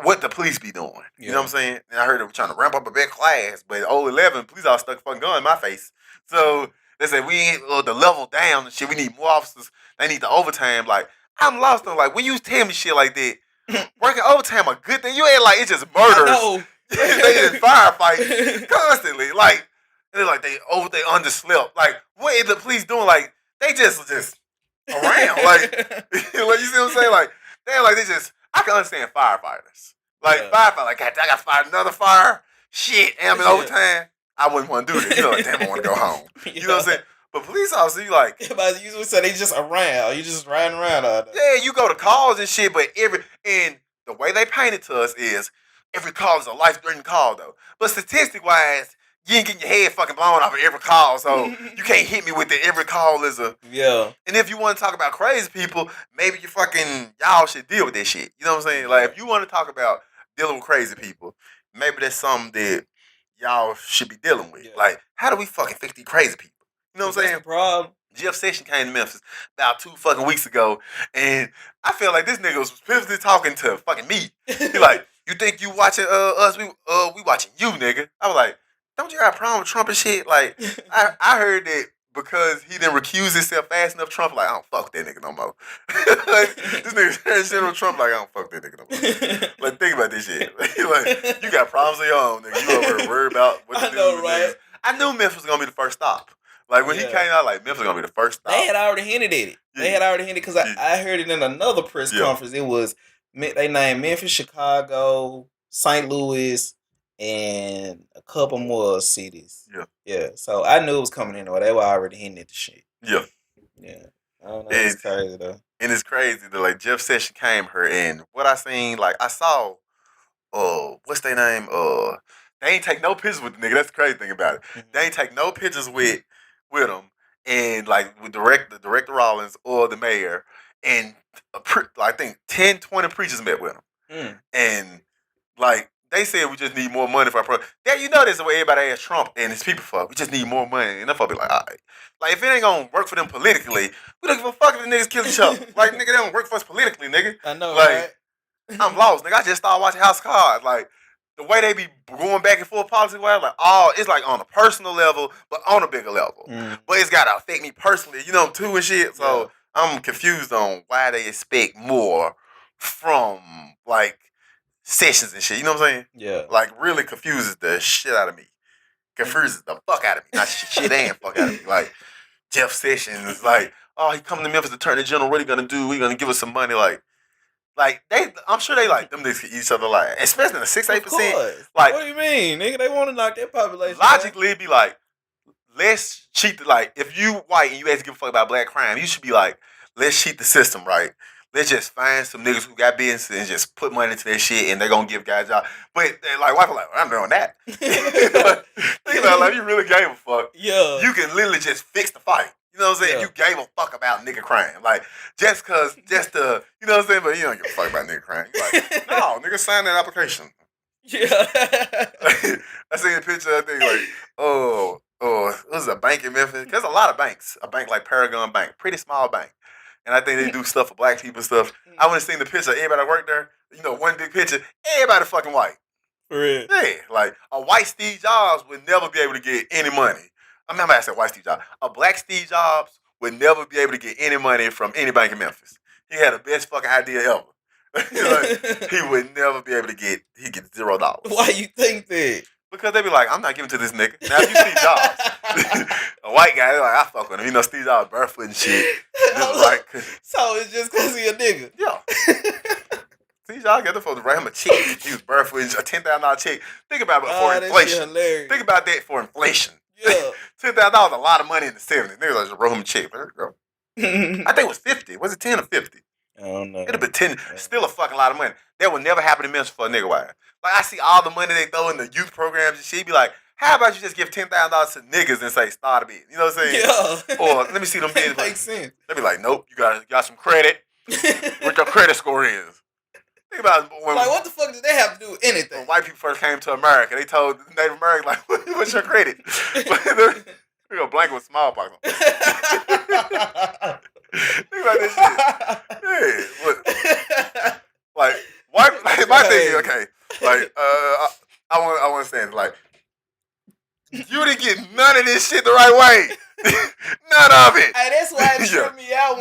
what the police be doing. You know what I'm saying? And I heard they were trying to ramp up a big class, but 11 police all stuck a fucking gun in my face. So they said we ain't the level down and shit. We need more officers. They need the overtime. Like, I'm lost on, like, when you tell me shit like that, working overtime a good thing. You ain't like, it's just murders. They just firefight constantly. Like, they're like they underslept. Like, what is the police doing? Like, they just around. Like, you see what I'm saying? Like, they just, I can understand firefighters. Like, firefighter, like, I got to fight another fire. Shit, I'm in overtime. I wouldn't want to do this. You know, like, damn, I want to go home. You know what I'm saying? But police officers, you like, but usually say they just around. You just riding around all day. Yeah, you go to calls and shit, but and the way they paint it to us is every call is a life-threatening call, though. But statistic-wise, you ain't getting your head fucking blown off of every call, so you can't hit me with it. Every call is a... Yeah. And if you want to talk about crazy people, maybe y'all should deal with that shit. You know what I'm saying? Like, if you want to talk about dealing with crazy people, maybe that's something that y'all should be dealing with. Yeah. Like, how do we fucking fix these crazy people? You know what I'm saying? That's the problem. Jeff Sessions came to Memphis about 2 fucking weeks ago, and I feel like this nigga was specifically talking to fucking me. He like, you think you watching us? We watching you, nigga. I was like, don't you have a problem with Trump and shit? Like, I heard that because he didn't recuse himself fast enough, Trump like, I don't fuck with that nigga no more. Like, this nigga said on Trump like, I don't fuck with that nigga no more. Like, think about this shit. Like, you got problems of your own, nigga. You over worried about what to do with niggas. I knew Memphis was gonna be the first stop. Like, when he came out, like, Memphis was gonna be the first stop. They had already hinted at it. They had already hinted, because I heard it in another press conference. It was, they named Memphis, Chicago, St. Louis, and a couple more cities. Yeah. Yeah. So I knew it was coming in, or they were already hinting at the shit. Yeah. Yeah. I don't know. It's crazy, though. And it's crazy that, like, Jeff Sessions came here, and what I seen, like, I saw, what's their name? They ain't take no pictures with the nigga. That's the crazy thing about it. Mm-hmm. They ain't take no pictures with him, and like with director Rollins or the mayor, and I think 10, 20 preachers met with him, and like they said, we just need more money for our program. That, you know, that's the way everybody asked Trump and his people for. We just need more money, and them folks be like, all right, like if it ain't gonna work for them politically, we don't give a fuck if the niggas kill each other. Like, nigga, they don't work for us politically, nigga. I know, like, right? I'm lost, nigga. I just started watching House of Cards, like. the way they be going back and forth policy wise, like, oh, it's like on a personal level, but on a bigger level. But it's gotta affect me personally, too and shit. So I'm confused on why they expect more from like sessions and shit. You know what I'm saying? Yeah. Like really confuses the shit out of me. Confuses the fuck out of me. Not shit and fuck out of me. Like Jeff Sessions, like, oh, he coming to Memphis Attorney General. What are you gonna do? We gonna give us some money, like they. I'm sure they like them niggas get each other, like, especially in the 6-8%. Like, what do you mean, nigga? They want to knock their population. Logically, it'd be like, let's cheat. Like, if you white and you actually give a fuck about black crime, you should be like, let's cheat the system, right? Let's just find some niggas who got business and just put money into that shit, and they're gonna give guys jobs. But like, white people like, I'm doing that. Think about it, like, you really gave a fuck. Yeah. You can literally just fix the fight. You know what I'm saying? Yeah. You gave a fuck about nigga crime. Like, just to, you know what I'm saying? But you don't give a fuck about nigga crime. You're like, no, nigga, sign that application. Yeah. I seen a picture, I think, like, it was a bank in Memphis. There's a lot of banks. A bank like Paragon Bank. Pretty small bank. And I think they do stuff for black people and stuff. I went and seen the picture of everybody that worked there. One big picture. Everybody fucking white. For real? Yeah. Like, a white Steve Jobs would never be able to get any money. I remember I said white Steve Jobs. A black Steve Jobs would never be able to get any money from any bank in Memphis. He had the best fucking idea ever. Like, he would never be able to get $0. Why you think that? Because they be like, I'm not giving to this nigga. Now if you Steve Jobs, a white guy, they're like, I fuck with him. Steve Jobs barefoot and shit. So it's just because he a nigga. Yeah. Steve Jobs got the folks to write him a check. He was barefoot, a $10,000 check. Think about it for inflation. Think about that for inflation. Yeah. $10,000 a lot of money in the 70s. Niggas like, just wrote him a check. There you go. I think it was 50. Was it 10 or 50? I don't know. It'd have been 10. Still a fucking lot of money. That would never happen in Memphis for a nigga white. Like, I see all the money they throw in the youth programs and shit. Be like, how about you just give $10,000 to niggas and say, start a bit? You know what I'm saying? Yeah. Or let me see them bids. Makes sense. They be like, nope, you got some credit. What your credit score is. Think about when, like, what the fuck did they have to do with anything? When white people first came to America, they told Native Americans, like, what's your credit? We go blanket with smallpox on. Think about this shit. Yeah, but, like, my thing is, okay, like, I want to say, like, you didn't get none of this shit the right way. None of it. Hey, that's why it tripped me out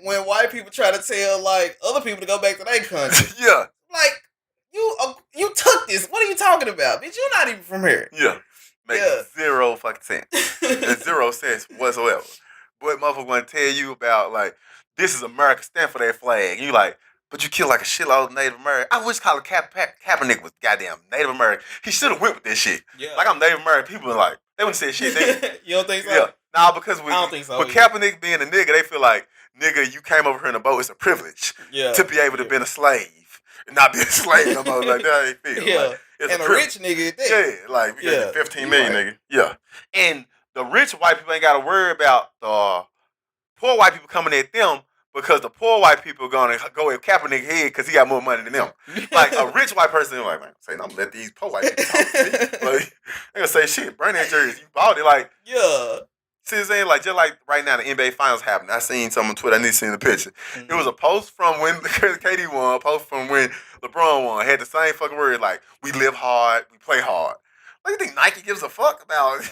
when white people try to tell, like, other people to go back to their country. Yeah. Like, you took this. What are you talking about? Bitch, you're not even from here. Yeah. Makes zero fucking sense. There's 0 sense whatsoever. What motherfucker want to tell you about, like, this is America, stand for that flag. And you like, but you kill like a shitload of Native American. I wish Colin Kaepernick was goddamn Native American. He should have went with this shit. Yeah. Like, I'm Native American. People are like, they wouldn't say shit. You don't think so? Yeah. Nah, because I don't think so, with Kaepernick being a nigga, they feel like, nigga, you came over here in a boat. It's a privilege to be able to be a slave and not be a slave no more. Like, that ain't feel. Yeah. Like, and a rich nigga at that. Yeah, like, we got 15 million, nigga. Yeah. And the rich white people ain't got to worry about the poor white people coming at them because the poor white people are going to go with Kaepernick's head because he got more money than them. Like, a rich white person, like, man, I'm going to let these poor white people talk to me. Like, they going to say, shit, bring that jersey. You bought it. Like, yeah. See what I'm saying? Like, just like right now, the NBA Finals happening. I seen something on Twitter. I need to see the picture. It was a post from when KD won, a post from when LeBron won. Had the same fucking word, like, we live hard, we play hard. Like, you think Nike gives a fuck about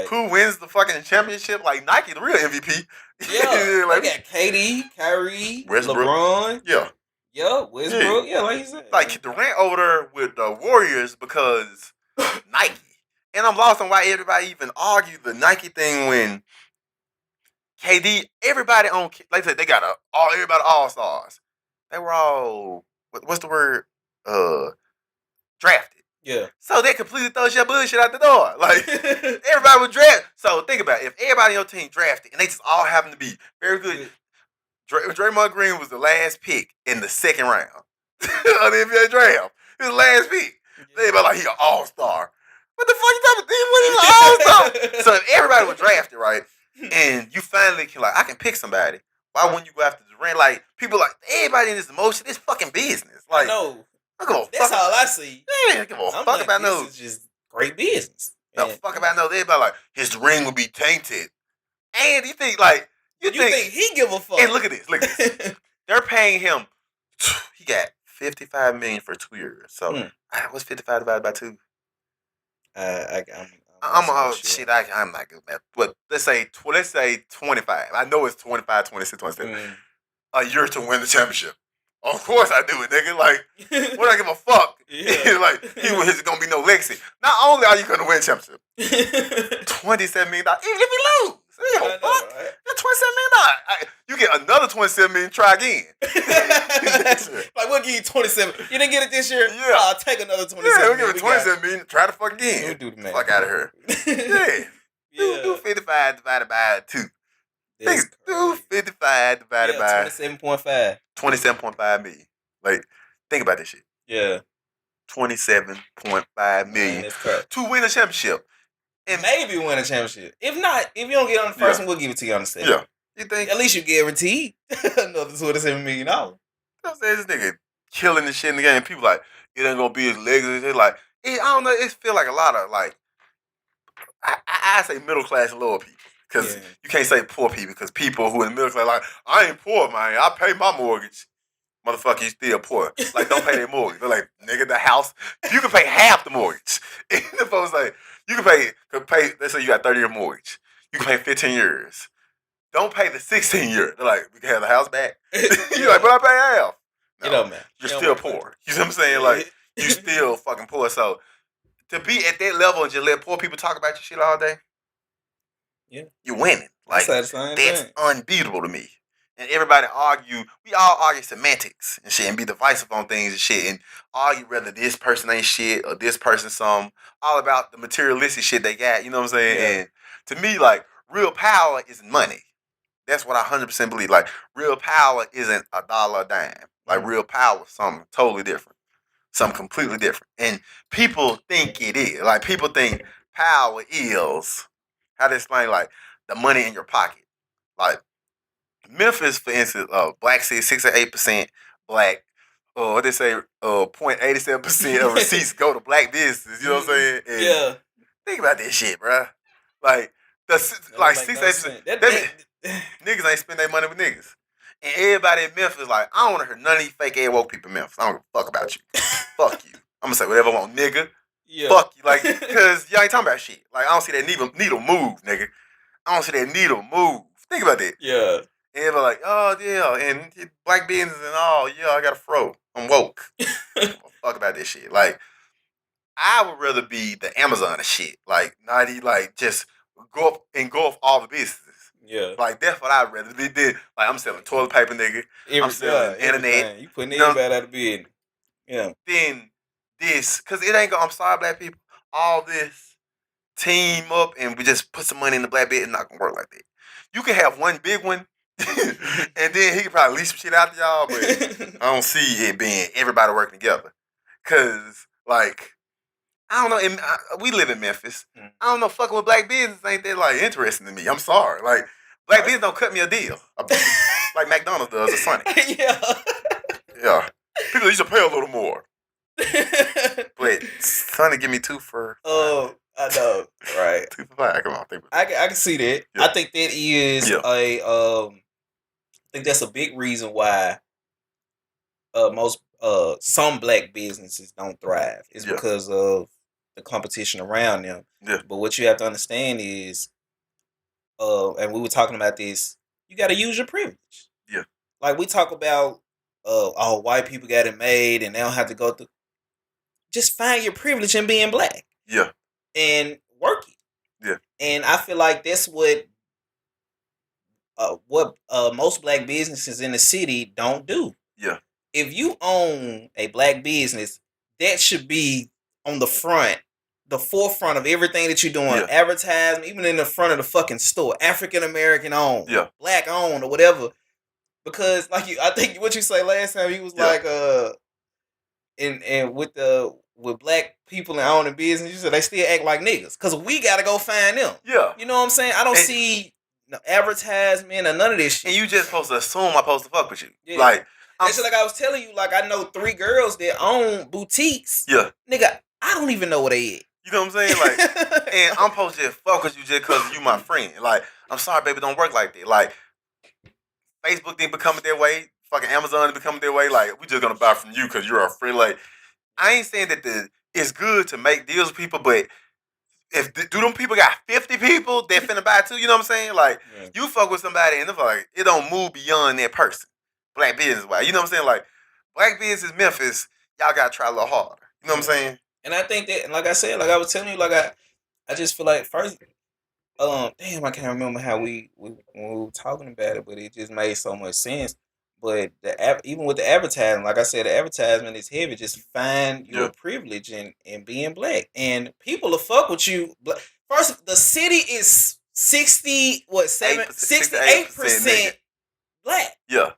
who wins the fucking championship? Like, Nike, the real MVP. Yeah. Like, they got KD, Kyrie, Westbrook. LeBron. Yeah. Yeah, Westbrook. Yeah, like you said. Like, Durant over there with the Warriors because Nike. And I'm lost on why everybody even argued the Nike thing when KD, everybody on, like I said, they got everybody all-stars. They were all, what's the word? Drafted. Yeah. So they completely throw your bullshit out the door. Like, everybody was drafted. So think about it. If everybody on your team drafted and they just all happen to be very good, Draymond Green was the last pick in the second round of the NBA draft. His last pick. Everybody like, he an all-star. What the fuck you talking about? What is an all-star? So if everybody was drafted, right, and you finally can, like, I can pick somebody, why wouldn't you go after Durant? Like, people like, everybody in this emotion, it's fucking business. Like, no. That's all I see. Yeah, give a fuck about no. This is just great business. No fuck about no. Everybody like, his ring will be tainted. And you think, like, you think he give a fuck? And look at this. They're paying him, he got $55 million for 2 years. So what's 55 divided by 2? I'm not good at math. But let's say 25. I know it's 25, 26, 27. A year to win the championship. Of course I do it, nigga. Like, what I give a fuck? Yeah. Like, he's gonna be no legacy. Not only are you gonna win the championship, $27 million. Even if we lose, fuck. Right? That's $27 million. You get another $27 million. Try again. Like, we'll give you 27. You didn't get it this year. Yeah, I'll take another 27. Yeah, we'll give it 27 million. Try to fuck again. We'll do the math. Fuck out of here. Yeah. Do 55 divided by 2. Do 55 divided by 27.5. 27.5 million. Like, think about this shit. Yeah. 27.5 million to win a championship. And maybe win a championship. If not, if you don't get on the first one, we'll give it to you on the second. Yeah. You think? At least you guaranteed another $27 million. You know what I'm saying? This nigga killing this shit in the game. People like, it ain't gonna be his legacy. They're like, I don't know. It feel like a lot of like, I say middle class and lower people. Because you can't say poor people, because people who in the middle class like, I ain't poor, man. I pay my mortgage. Motherfucker, you still poor. Like, don't pay their mortgage. They're like, nigga, the house, you can pay half the mortgage. And the folks like, you can pay, let's say you got 30-year mortgage. You can pay 15 years. Don't pay the 16 year. They're like, we can have the house back. You're like, but I pay half. No, you know, man. You're still poor. You know what I'm saying? Like, you still fucking poor. So, to be at that level and just let poor people talk about your shit all day, you're winning. Like, that's unbeatable to me. And everybody we all argue semantics and shit and be divisive on things and shit and argue whether this person ain't shit or this person some, all about the materialistic shit they got, you know what I'm saying? Yeah. And to me, like, real power isn't money. That's what I 100% believe. Like, real power isn't a dollar a dime. Like, real power is something totally different. Something completely different. And people think it is. Like, people think power is, how to explain, like, the money in your pocket. Like, Memphis, for instance, black city, 6 or 8% black. What they say, 0.87% of receipts go to black businesses. You know what I'm saying? And think about this shit, bruh. Like, 6-8%. Niggas ain't spend their money with niggas. And everybody in Memphis like, I don't want to hear none of these fake ass woke people in Memphis. I don't give a fuck about you. Fuck you. I'm going to say whatever I want, nigga. Yeah. Fuck you. Like, because y'all ain't talking about shit. Like, I don't see that needle move, nigga. I don't see that needle move. Think about that. Yeah. And they're like, oh, yeah, and black business and all. Yeah, I got a fro. I'm woke. Fuck about this shit. Like, I would rather be the Amazon of shit. Like, not like just go off all the businesses. Yeah. Like, that's what I'd rather be. Like, I'm selling toilet paper, nigga. I'm selling internet. You putting everybody out of bed. Yeah. Then this, because it ain't I'm sorry, black people, all this team up and we just put some money in the black bed, it's not going to work like that. You can have one big one, and then he can probably lease some shit out to y'all, but I don't see it being everybody working together. Because, like, I don't know. We live in Memphis. I don't know. Fucking with black business ain't that like interesting to me. I'm sorry. Like, black business don't cut me a deal like McDonald's does or Sonic. Yeah. People used to pay a little more. But Sonic give me 2 for. Oh, I know. Right. 2 for 5. Come on, I can see that. Yeah. I think that is I think that's a big reason why most some black businesses don't thrive. It's because of the competition around them. Yeah. But what you have to understand is, and we were talking about this, you got to use your privilege. Yeah. Like, we talk about, white people got it made and they don't have to go through. Just find your privilege in being black. Yeah. And work it. Yeah. And I feel like that's what most black businesses in the city don't do. Yeah. If you own a black business, that should be on the forefront of everything that you're doing. Yeah. Advertising, even in the front of the fucking store. African American owned. Yeah. Black owned or whatever. Because I think what you say last time, he was like and with black people and owning business, you said they still act like niggas. Cause we gotta go find them. Yeah. You know what I'm saying? I don't see no advertisement or none of this shit. And you just supposed to assume I'm supposed to fuck with you. Yeah. Like, it's like I was telling you, like, I know 3 girls that own boutiques. Yeah. Nigga, I don't even know where they at. You know what I'm saying? Like, and I'm supposed to just fuck with you just because you my friend. Like, I'm sorry, baby, don't work like that. Like, Facebook didn't become it that way. fucking Amazon is becoming their way. Like, we just gonna buy from you because you're our friend. Like, I ain't saying that it's good to make deals with people, but if do them people got 50 people that finna buy too, you know what I'm saying? Like, you fuck with somebody and it's like it don't move beyond that person. Black business wise. You know what I'm saying? Like, black business Memphis, y'all gotta try a little harder. You know what I'm saying? And I think that, like I said, like I was telling you, like I just feel like first, damn, I can't remember how when we were talking about it, but it just made so much sense. But even with the advertising, like I said, the advertisement is heavy. Just find your privilege in being black, and people will fuck with you. First, the city is 68% black. Yeah.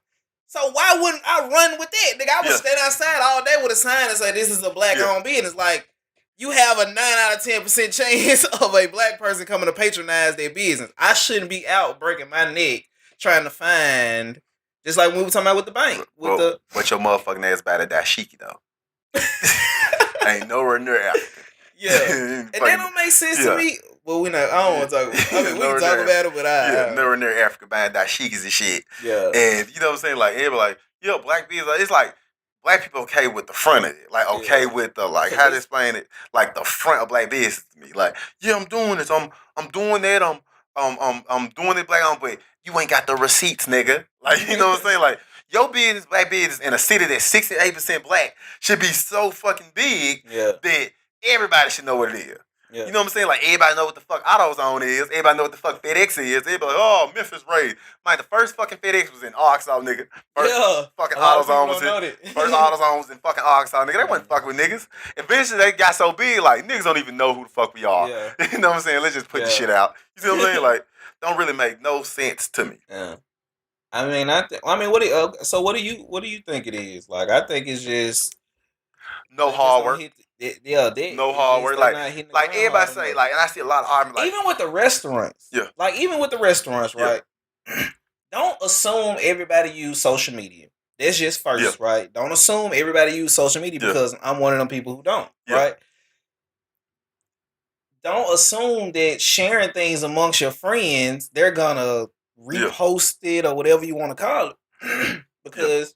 So why wouldn't I run with that? Nigga, I would stand outside all day with a sign and say this is a black owned business. Like, you have a 9 out of 10% chance of a black person coming to patronize their business. I shouldn't be out breaking my neck trying to find, just like we were talking about with the bank. But your motherfucking ass bad at dashiki though. Ain't nowhere near Africa. Yeah. And that don't make sense to me. Well, I don't want to talk about it. I mean, we can talk about it, but nowhere near Africa buying dashikas and shit. Yeah. And you know what I'm saying? Like, everybody like, yo, black business, it's like black people okay with the front of it. Like, okay with the, like, how to explain it? Like, the front of black business to me. Like, yeah, I'm doing this. I'm doing that. I'm doing it black on, but you ain't got the receipts, nigga. Like, you know what I'm saying? Like, your business, black business, in a city that's 68% black should be so fucking big that everybody should know what it is. Yeah. You know what I'm saying? Like, everybody know what the fuck AutoZone is. Everybody know what the fuck FedEx is. Everybody like, oh, Memphis raised. Man, the first fucking FedEx was in Arkansas, nigga. First fucking AutoZone was in. First AutoZone was in fucking Arkansas, nigga. They wasn't fucking with niggas. Eventually, they got so big, like, niggas don't even know who the fuck we are. Yeah. You know what I'm saying? Let's just put the shit out. You see what I'm saying? Like, don't really make no sense to me. Yeah. I mean, what do you think it is? Like, I think it's just no hard work. No hard work. Like everybody say, like, and I see a lot of arguments. Like, even with the restaurants. Yeah. Like, even with the restaurants, right? Don't assume everybody use social media. That's just first, right? Don't assume everybody use social media because I'm one of them people who don't, right? Don't assume that sharing things amongst your friends, they're gonna repost it or whatever you want to call it. Because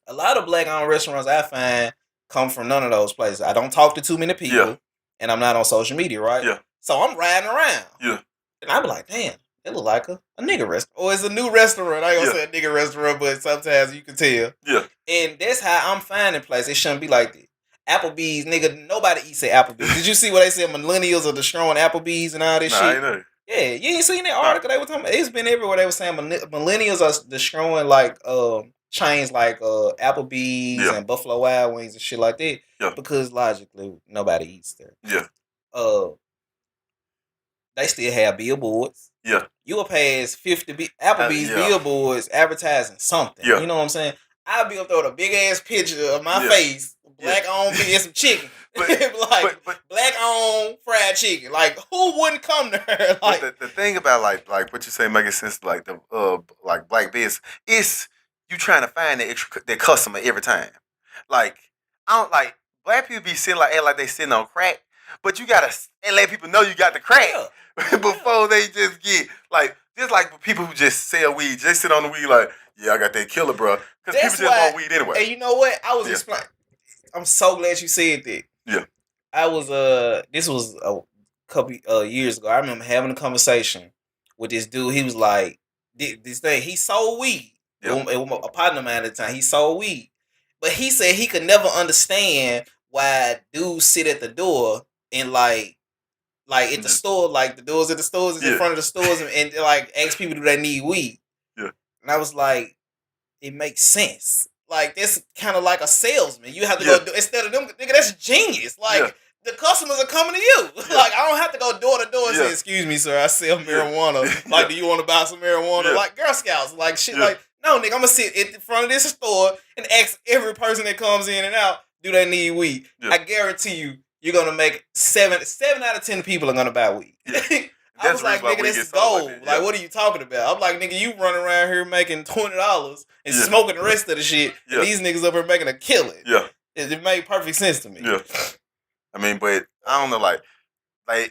a lot of black-owned restaurants I find come from none of those places. I don't talk to too many people, and I'm not on social media, right? Yeah. So I'm riding around. Yeah. And I'm like, damn, it look like a nigga restaurant. Or it's a new restaurant. I ain't gonna say a nigga restaurant, but sometimes you can tell. Yeah. And that's how I'm finding places. It shouldn't be like this. Applebee's, nigga, nobody eats at Applebee's. Did you see what they said? Millennials are destroying Applebee's and all this shit? I know. Yeah, you ain't seen that article they were talking about? It's been everywhere. They were saying millennials are destroying, like, chains like Applebee's and Buffalo Wild Wings and shit like that because logically nobody eats there. Yeah. They still have billboards. Yeah. You will pass 50 Applebee's billboards advertising something. Yeah. You know what I'm saying? I'll be up there with a big ass picture of my face, black on and some chicken. But black on fried chicken. Like, who wouldn't come there? Like, the thing about like what you say making sense, like the like black business is you trying to find that customer every time. Like, I don't like black people be sitting like they sitting on crack, but you gotta let people know you got the crack before they just get like just like people who just sell weed, just sit on the weed like, yeah, I got that killer, bro. Because people just want weed anyway. And you know what? I was explaining. I'm so glad you said that. Yeah. I was this was a couple years ago. I remember having a conversation with this dude. He was like, this thing. He sold weed. Yep. A partner of mine at the time. He sold weed, but he said he could never understand why dudes sit at the door and like at the store, like the doors at the stores is in front of the stores, and like ask people do they need weed. Yeah. And I was like, it makes sense. Like, that's kind of like a salesman. You have to go instead of them, nigga. That's genius. Like, the customers are coming to you. Like, I don't have to go door to door and say, "Excuse me, sir, I sell marijuana. Like, do you want to buy some marijuana?" Like Girl Scouts, like shit. Like, no, nigga, I'm gonna sit in front of this store and ask every person that comes in and out, do they need weed? I guarantee you, you're gonna make seven out of 10 people are gonna buy weed. I was like, nigga, this is gold. Like, what are you talking about? I'm like, nigga, you running around here making $20 and smoking the rest of the shit. And these niggas up here making a killing. Yeah. It made perfect sense to me. Yeah. I mean, but I don't know, like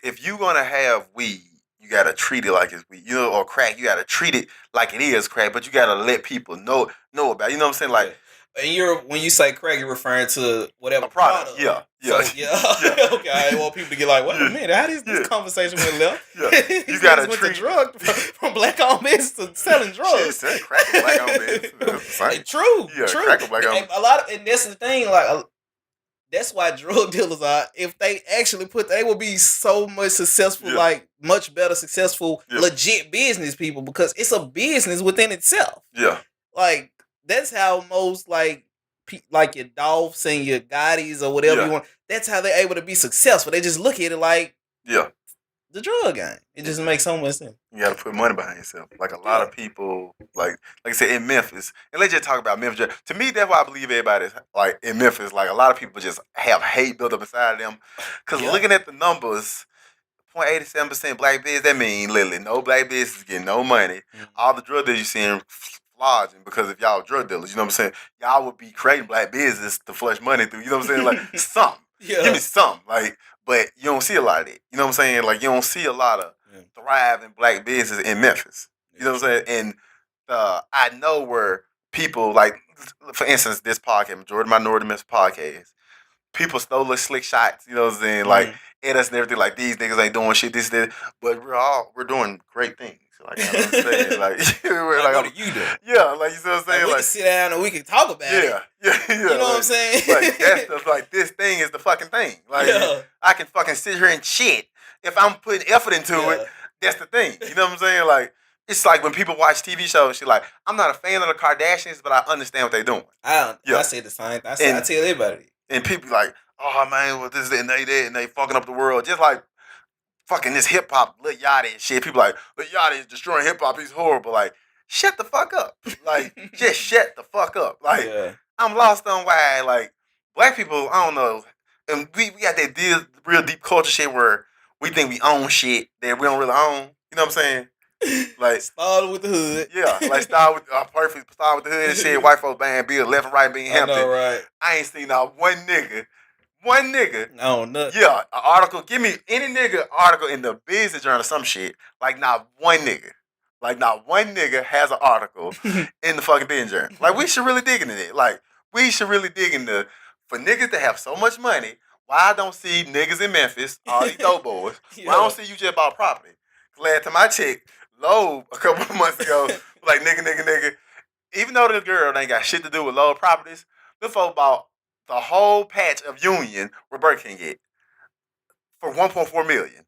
if you gonna have weed, you gotta treat it like it's weed. You know, or crack, you gotta treat it like it is crack, but you gotta let people know about it. You know what I'm saying? Like, and when you say crack, you're referring to whatever product. Yeah. So, okay, I want people to get like, wait a minute, how did this conversation went left? You gotta went treat to drug from black-owned business to selling drugs. Shit, crack a black-owned business. True. Crack a black-owned. And that's the thing, like. That's why drug dealers are. If they actually they will be so much successful, like much better successful, legit business people, because it's a business within itself. Yeah, like that's how most like your Dolphs and your Gottis or whatever you want. That's how they're able to be successful. They just look at it like the drug game. It just makes so much sense. You got to put money behind yourself. Like a lot of people, like I said, in Memphis, and let's just talk about Memphis. To me, that's why I believe everybody is like in Memphis. Like a lot of people just have hate built up inside of them. Because looking at the numbers, 0.87% black business, that means literally no black business getting no money. Mm-hmm. All the drug dealers you seeing flogging because if y'all drug dealers, you know what I'm saying? Y'all would be creating black business to flush money through. You know what I'm saying? Like something. Give me something. Like, but you don't see a lot of it. You know what I'm saying? Like you don't see a lot of thriving black business in Memphis. You know what I'm saying? And I know where people like, for instance, this podcast, Majority Minority Memphis podcast, people stole the slick shots. You know what I'm saying? Like at us and everything. Like these niggas ain't doing shit. This, but we're doing great things. Like I understand. Like what are you doing? Yeah, like you know what I'm saying. Like, we can sit down and we can talk about it. Yeah. You know what I'm saying? Like that's like this thing is the fucking thing. Like I can fucking sit here and shit. If I'm putting effort into it, that's the thing. You know what I'm saying? Like, it's like when people watch TV shows, she's like, I'm not a fan of the Kardashians, but I understand what they're doing. I say the same thing. I tell everybody. And people like, oh man, well this and they fucking up the world. Just like fucking this hip hop, Lil Yachty and shit. People like, Lil Yachty is destroying hip hop. He's horrible. Like, shut the fuck up. Like, just shut the fuck up. Like, I'm lost on why, like, black people, I don't know. And we got that real deep culture shit where we think we own shit that we don't really own. You know what I'm saying? Like started with the hood. Yeah, like start with the hood and shit. White folks buying beer left and right being Hampton. I know, right? I ain't seen not one nigga. No, nothing. Yeah, an article. Give me any nigga article in the business journal or some shit. Like not one nigga. Like not one nigga has an article in the fucking business journal. Like we should really dig into it. Like we should really dig into for niggas to have so much money. Why I don't see niggas in Memphis, all these dope boys, why I don't see you just bought property? Last time I checked, Loeb a couple of months ago, like nigga. Even though this girl ain't got shit to do with Loeb properties, this folk bought the whole patch of Union where Burger King get for $1.4 million.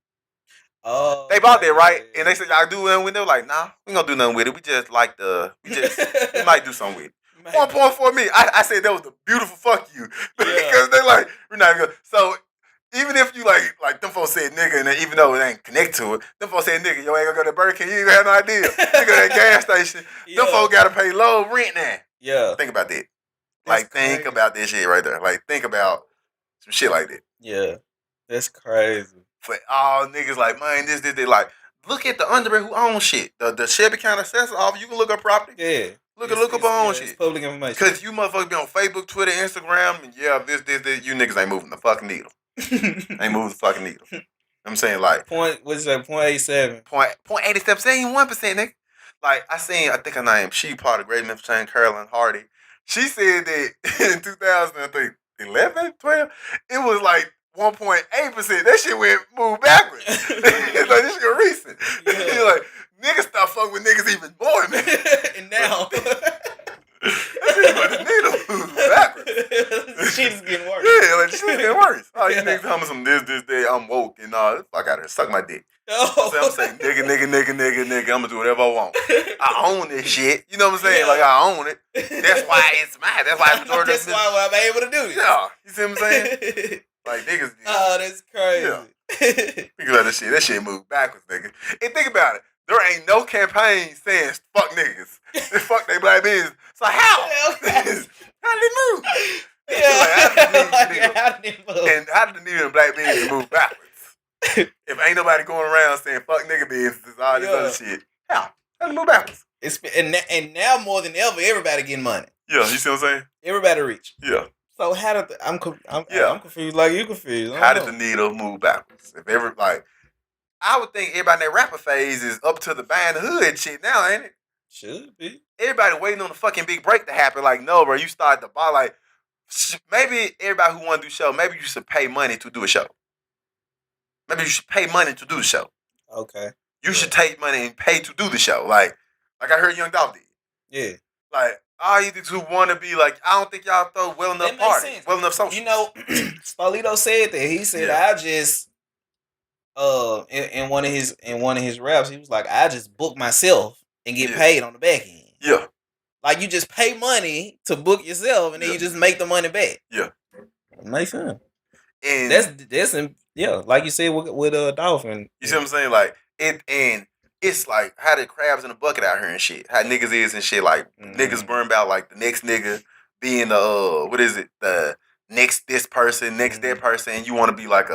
Oh, they bought that, right? And they said, y'all do nothing with it? They were like, nah, we ain't gonna do nothing with it. We just like we might do something with it. 1.4 million. I said that was a beautiful fuck you. Because they like, we're not gonna. So even if you like them folks said nigga, and even though it ain't connected to it, them folks said nigga, yo ain't gonna go to Burger King, you ain't gonna have no idea. Nigga, that gas station, them folks gotta pay low rent now. Yeah. Think about that. Like, think about this shit right there. Like, think about some shit like that. Yeah. That's crazy. For all niggas like, man, this. Like, look at the underwear who owns shit. The Shelby County Assessor Office, you can look up property. Yeah. Look up on shit. It's public information. Because you motherfuckers be on Facebook, Twitter, Instagram, and this, you niggas ain't moving the fucking needle. Ain't moving the fucking needle. I'm saying, like. What's that? 0.87. 0.87, saying 1%, nigga. Like, I think her name, she part of Great Memphis Chain, Carolyn Hardy. She said that in 2011, 12, it was like 1.8%. That shit moved backwards. Like, this shit go recent. Yeah. Like, niggas stop fucking with niggas even more, man. And now. That shit like the needle moved backwards. Shit is getting worse. Yeah, like, shit getting worse. Oh, you niggas tell me some this, I'm woke and all. Fuck out of here. Suck my dick. Oh. So I'm saying, nigga, I'm gonna do whatever I want. I own this shit. You know what I'm saying? Yeah. Like, I own it. That's why it's mine. That's why it's majority. That's why I'm able to do it. Yeah. You see what I'm saying? Like, niggas. Oh, that's crazy. Yeah. Think about this shit. That shit moved backwards, nigga. And think about it. There ain't no campaign saying fuck niggas. Fuck they black business. So how? How did they move? Yeah. How did it move? And how did the nigga in black business move backwards? If ain't nobody going around saying fuck nigga business, all this other shit, how did it move backwards? And now more than ever, everybody getting money. Yeah, you see what I'm saying? Everybody rich. Yeah. So how did I'm confused like you confused. How did the needle move backwards? If ever like I would think everybody in that rapper phase is up to the buying the hood and shit now, ain't it? Should be. Everybody waiting on the fucking big break to happen. Like, no, bro, you start the bar. Like, maybe everybody who want to do show, maybe you should pay money to do a show. Maybe you should pay money to do the show. Okay. You should take money and pay to do the show. Like I heard Young Dolph did. Yeah. Like, all you two want to be like, I don't think y'all throw well enough parties, well enough social. You know, Spolito said that. He said, I just in one of his raps, he was like, I just book myself and get paid on the back end. Yeah. Like you just pay money to book yourself and then you just make the money back. Yeah. It makes sense. And that's like you said with Dolphin. You see what I'm saying? Like it's like how the crabs in the bucket out here and shit. How niggas is and shit. Like niggas burned out like the next nigga being the what is it? The next this person, next that person, and you want to be like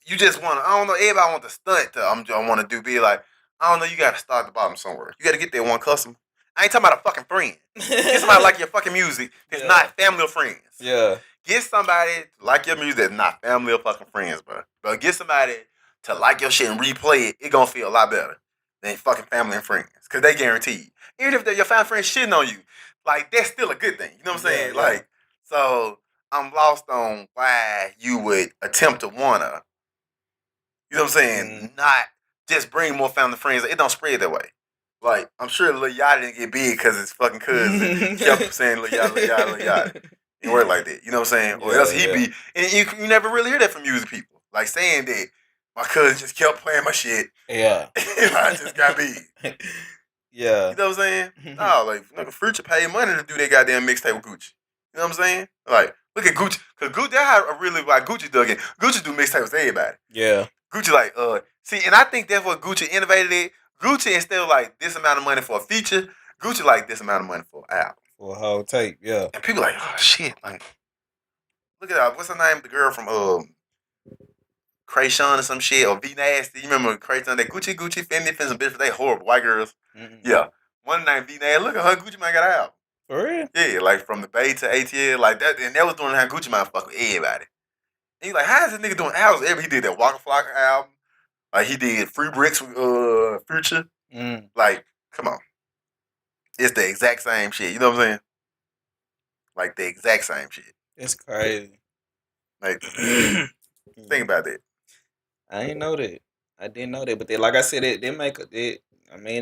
you just want to. I don't know. Everybody want to stunt. I want to be like. I don't know. You got to start at the bottom somewhere. You got to get that one customer. I ain't talking about a fucking friend. Get somebody like your fucking music. It's not family or friends. Yeah. Get somebody to like your music that's not family or fucking friends, bro. But get somebody to like your shit and replay it. It gonna feel a lot better than fucking family and friends, cause they guaranteed. Even if your family friends shitting on you, like that's still a good thing. You know what I'm saying? Yeah. Like, so I'm lost on why you would attempt to wanna. You know what I'm saying? Not just bring more family friends. It don't spread that way. Like, I'm sure Lil Yachty didn't get big because his fucking cousin kept saying Lil Yachty, Lil Yachty, Lil Yachty. It worked like that. You know what I'm saying? Or else he'd be... And you never really hear that from music people. Like, saying that my cousin just kept playing my shit. Yeah. And I just got big. Yeah. You know what I'm saying? No, like, Future paid money to do that goddamn mixtape with Gucci. You know what I'm saying? Like, look at Gucci. Because Gucci, that's how I really like Gucci dug in. Gucci do mixtapes with everybody. Yeah. Gucci like, see, and I think that's what Gucci innovated it. Gucci instead of like this amount of money for a feature, Gucci like this amount of money for an album. For a whole tape, yeah. And people like, oh shit, like, look at that. What's her name? The girl from Krayshawn or some shit, or V Nasty. You remember Krayshawn? That Gucci, Fendi, some bitches. They horrible white girls. Mm-hmm. Yeah, one named V Nasty. Look at her. Gucci man got an album. For real? Yeah, like from the Bay to ATL, like that, and that was doing how Gucci man fuck with everybody. And you like, how is this nigga doing albums? He did that Waka Flocka album. Like, he did Free Bricks with Future. Like, come on. It's the exact same shit. You know what I'm saying? Like, the exact same shit. It's crazy. Like, think about that. I didn't know that. I didn't know that. But they, like I said, it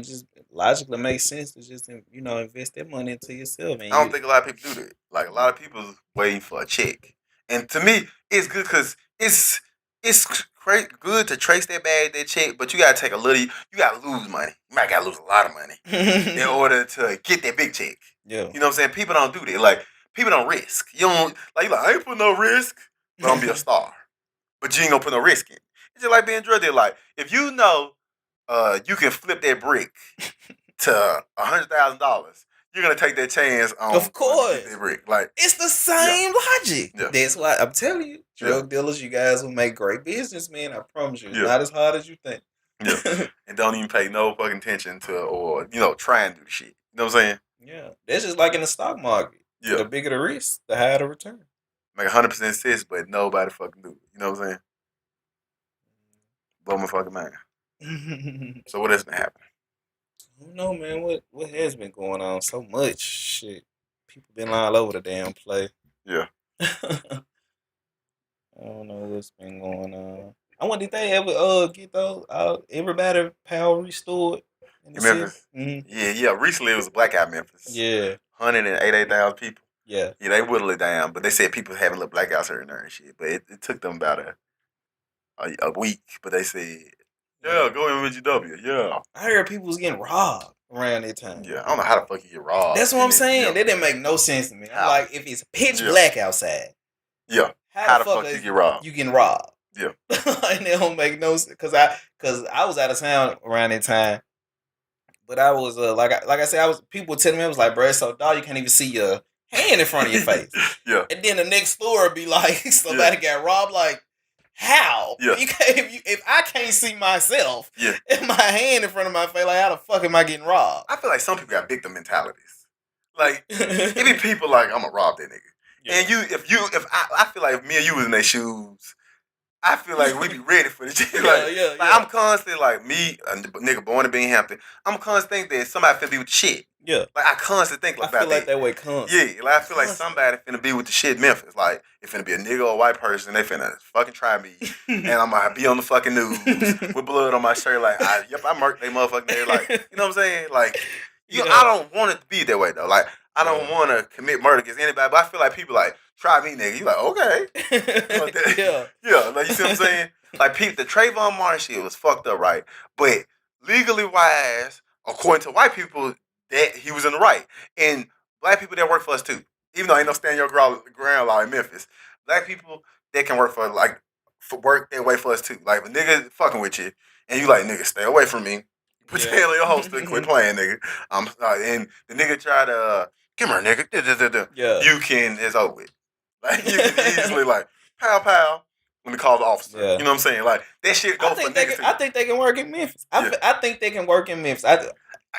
just logically makes sense to just, invest that money into yourself. And I don't think a lot of people do that. Like, a lot of people waiting for a check. And to me, it's good because it's good to trace that bag, that check, but you gotta take a little. You gotta lose money. You might gotta lose a lot of money in order to get that big check. Yeah, you know what I'm saying. People don't do that. Like, people don't risk. You don't like. I ain't put no risk, but I'm gonna be a star. But you ain't gonna put no risk in. It's just like being drug dealer. Like, if you know, you can flip that brick to $100,000. You're gonna take that chance on. Of course, that brick. Like, it's the same logic. Yeah. That's why I'm telling you, drug dealers, you guys will make great businessmen. I promise you, it's not as hard as you think. Yeah, and don't even pay no fucking attention to, or try and do the shit. You know what I'm saying? Yeah, that's just like in the stock market. Yeah, the bigger the risk, the higher the return. Make 100% sense, but nobody fucking do it. You know what I'm saying? Blow my fucking mind. So what has been happening? I don't know, man. What has been going on? So much shit. People been all over the damn place. Yeah. I don't know what's been going on. I wonder, did they ever get those everybody power restored in Memphis? Mm-hmm. Yeah. Recently it was a blackout in Memphis. Yeah. 188,000 people. Yeah. Yeah, they whittled it down, but they said people having little blackouts here and there and shit. But it took them about a week. But they said, yeah, go in with GW. Yeah. I heard people was getting robbed around that time. Yeah, I don't know how the fuck you get robbed. That's what I'm saying. That didn't make no sense to me. I'm like, if it's pitch black outside. Yeah. How the fuck you get robbed? You getting robbed. Yeah. And it don't make no sense. Cause I was out of town around that time. But I was like I said, people telling me, I was like, bro, it's so dark you can't even see your hand in front of your face. Yeah. And then the next floor would be like somebody got robbed. Like, how? Yeah. If I can't see myself, in my hand in front of my face, like, how the fuck am I getting robbed? I feel like some people got victim mentalities. Like, it be people like, I'm gonna rob that nigga. Yeah. And if I feel like if me and you was in their shoes, I feel like we be ready for this shit. Like I'm constantly like me, a nigga born in Binghampton. I'm constantly think that somebody finna be with the shit. Yeah. Like I constantly think about that. I feel like that way constantly. Yeah, like I feel like somebody finna be with the shit in Memphis. Like it finna be a nigga or a white person. They finna fucking try me, and I'm gonna be on the fucking news with blood on my shirt. Like I murked they motherfucking there. Like you know what I'm saying? Like I don't want it to be that way though. Like I don't want to commit murder against anybody, but I feel like people like try me, nigga. You like okay? Yeah. Like you see what I'm saying? Like people, the Trayvon Martin shit was fucked up, right? But legally wise, according to white people, that he was in the right, and black people that work for us too. Even though ain't no stand your ground law in Memphis, black people that can work for work that way for us too. Like if a nigga fucking with you, and you like nigga stay away from me. Put your hand on your holster and quit playing, nigga. And the nigga try to come here, nigga. Yeah. You can, it's over with. Like you can easily like pow. When they call the officer, you know what I'm saying? Like that shit go for niggas. I think they can work in Memphis. I think they can work in Memphis.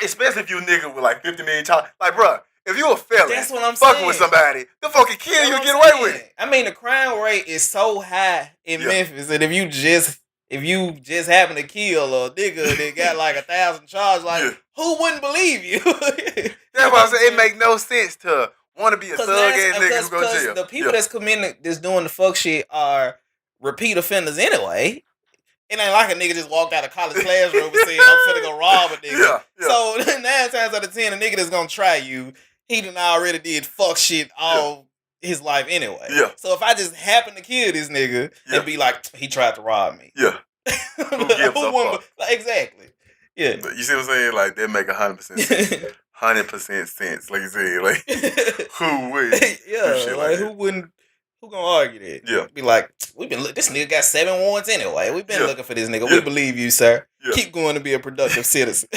Especially if you a nigga with like 50 million child. Like, bruh, if you a felon, that's what I'm fucking saying. With somebody, they'll fucking kill you and get away with it. I mean, the crime rate is so high in Memphis that if you just happen to kill a nigga that got like 1,000 charges, like who wouldn't believe you? That's why I say it make no sense to want to be a thug ass nigga who go to jail. The people that's doing the fuck shit are repeat offenders anyway. It ain't like a nigga just walked out of college classroom and said, I'm finna go rob a nigga. So 9 times out of 10, a nigga that's gonna try you, he done already did fuck shit all his life anyway. So if I just happen to kill this nigga and be like, he tried to rob me. Who gives a fuck? Exactly. Yeah. You see what I'm saying? Like that make 100% sense. 100% sense. Like you said, like who would? Like who wouldn't? Who gonna argue that? Yeah. Be like, this nigga got 7 warrants anyway. We've been looking for this nigga. We believe you, sir. Keep going to be a productive citizen.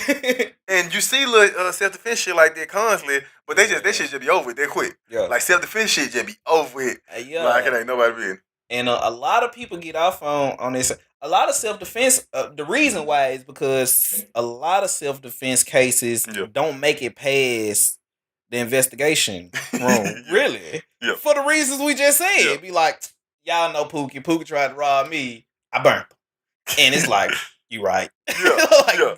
And you see little self-defense shit like that constantly, but that shit just be over with. They quit. Like self-defense shit just be over with. Like it ain't nobody being. And a lot of people get off on this. A lot of self-defense, the reason why is because a lot of self-defense cases don't make it past the investigation room, really. For the reasons we just said. Be like, y'all know Pookie. Pookie tried to rob me. I burnt him. And it's like, you right.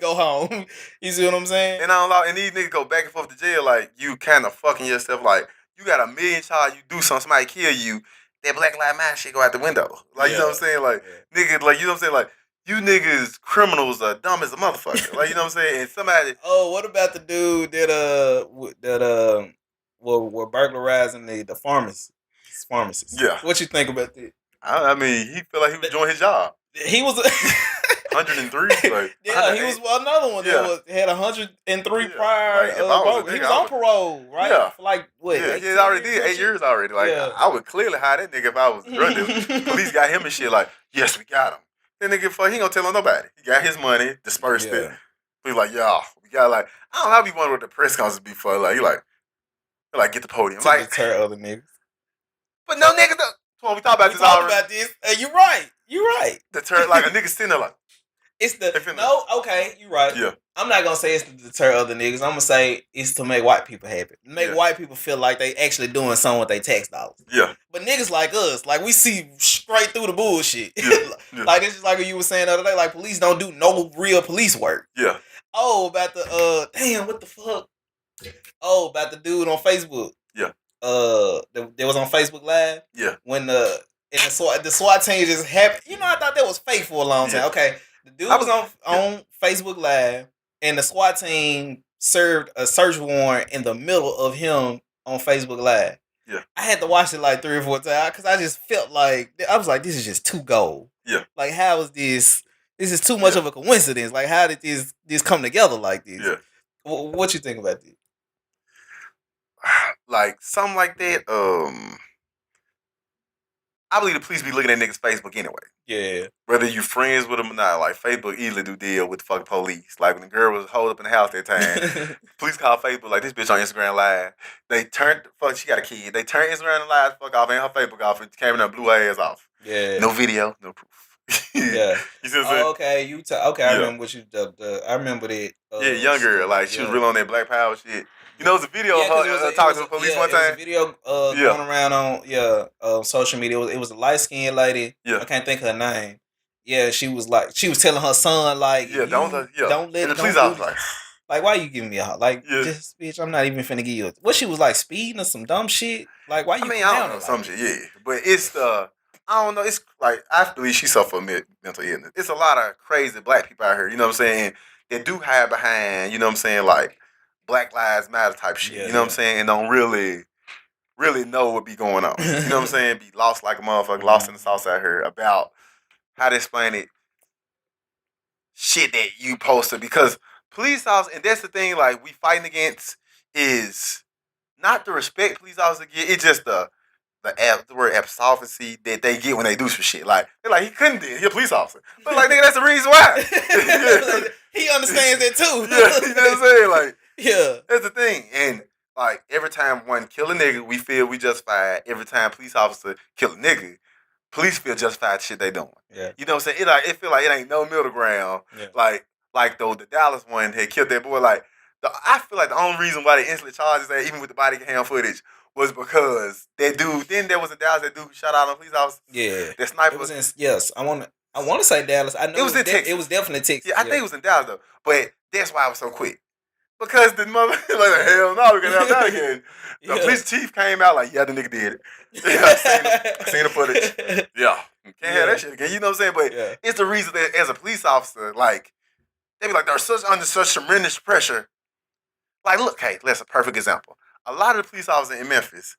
Go home. You see what I'm saying? And these niggas go back and forth to jail like you kind of fucking yourself. Like, you got $1 million charge, you do something, somebody kill you, that Black Lives Matter shit go out the window. Like, you know what I'm saying? Like, niggas, like, you know what I'm saying? Like, you niggas criminals are dumb as a motherfucker. Like, you know what I'm saying? And somebody. Oh, what about the dude that were burglarizing the pharmacists? Yeah. What you think about that? I mean, he felt like he was doing his job. He was 103. Like, he was another one that had 103 prior. Like, he was on parole, right? Yeah. For like what? Yeah, he already did 8 years already. Like, I would clearly hire that nigga if I was a drug dealer. Police got him and shit. Like, yes, we got him. That nigga, he ain't gonna tell on nobody. He got his money, dispersed it. He's like, y'all, we got like, I don't know. I be wondering what the press conference be for. Like, you like get the podium. To deter other niggas. But no niggas. Come on, we talk about this already. You're right. Deter like a nigga sitting there like. Okay, you're right. Yeah. I'm not gonna say it's to deter other niggas. I'm gonna say it's to make white people happy. Make white people feel like they actually doing something with their tax dollars. Yeah. But niggas like us, like we see straight through the bullshit. Like it's just like what you were saying the other day, like police don't do no real police work. Yeah. Oh, about the damn, what the fuck? Oh, about the dude on Facebook. Yeah. That was on Facebook Live. Yeah. When the SWAT team just happened. You know, I thought that was fake for a long time. Okay. The dude was on Facebook Live, and the SWAT team served a search warrant in the middle of him on Facebook Live. Yeah. I had to watch it like 3 or 4 times because I just felt like, I was like, this is just too gold. Yeah. Like, how is this? This is too much of a coincidence. Like, how did this come together like this? Yeah. What you think about this? Like, something like that, I believe the police be looking at niggas' Facebook anyway. Yeah. Whether you friends with them or not, like Facebook easily do deal with the fucking police. Like when the girl was holed up in the house that time, police called Facebook like this bitch on Instagram Live. They turned she got a kid. They turned Instagram Live fuck off and her Facebook off and came in and blew her ass off. Yeah. No video, no proof. Yeah. You see what I'm saying? Okay, I remember what you. I remember that. Young girl, like she was real on that Black Power shit. You know, it was a video of her talking to the police one time. It was a video going around on social media. It was a light skinned lady. Yeah. I can't think of her name. Yeah, she was telling her son like, don't let the police officer like, why you giving me a like, just bitch, I'm not even finna give you what she was like speeding or some dumb shit. Like, why you? I mean, I don't know, some shit, yeah, but it's I don't know. It's like I believe she suffered mental illness. It's a lot of crazy black people out here. You know what I'm saying? They do hide behind. You know what I'm saying? Like Black Lives Matter type shit. You know what I'm saying? And don't really know what be going on. You know what I'm saying? Be lost like a motherfucker, lost in the sauce out here about how to explain it. Shit that you posted because police officers, and that's the thing, like we fighting against is not the respect police officers get. It's just the word absolvency that they get when they do some shit. Like they're like, he couldn't do it. He a police officer, but like nigga, that's the reason why. He understands that too. Yeah, you know what I'm saying? Like, yeah, that's the thing. And like every time one kill a nigga, we feel we justified. Every time police officer kill a nigga, police feel justified the shit they doing. Yeah. You know what I'm saying? It feel like it ain't no middle ground. Yeah. Like though the Dallas one had killed that boy. Like I feel like the only reason why they instantly charged that, even with the body cam footage, was because that dude. Then there was a Dallas that dude who shot out on police officer. Yeah. That sniper. It was yes. I want to say Dallas. I know it was in Texas. It was definitely Texas. Yeah, I think it was in Dallas though. But that's why I was so quick. Because the mother like hell no, we're gonna have that again. The police chief came out like, yeah, the nigga did it. I seen the footage. Yeah. Can't have that shit again. You know what I'm saying? But it's the reason that as a police officer, like, they be like, they're under such tremendous pressure. Like, look, hey, that's a perfect example. A lot of the police officers in Memphis,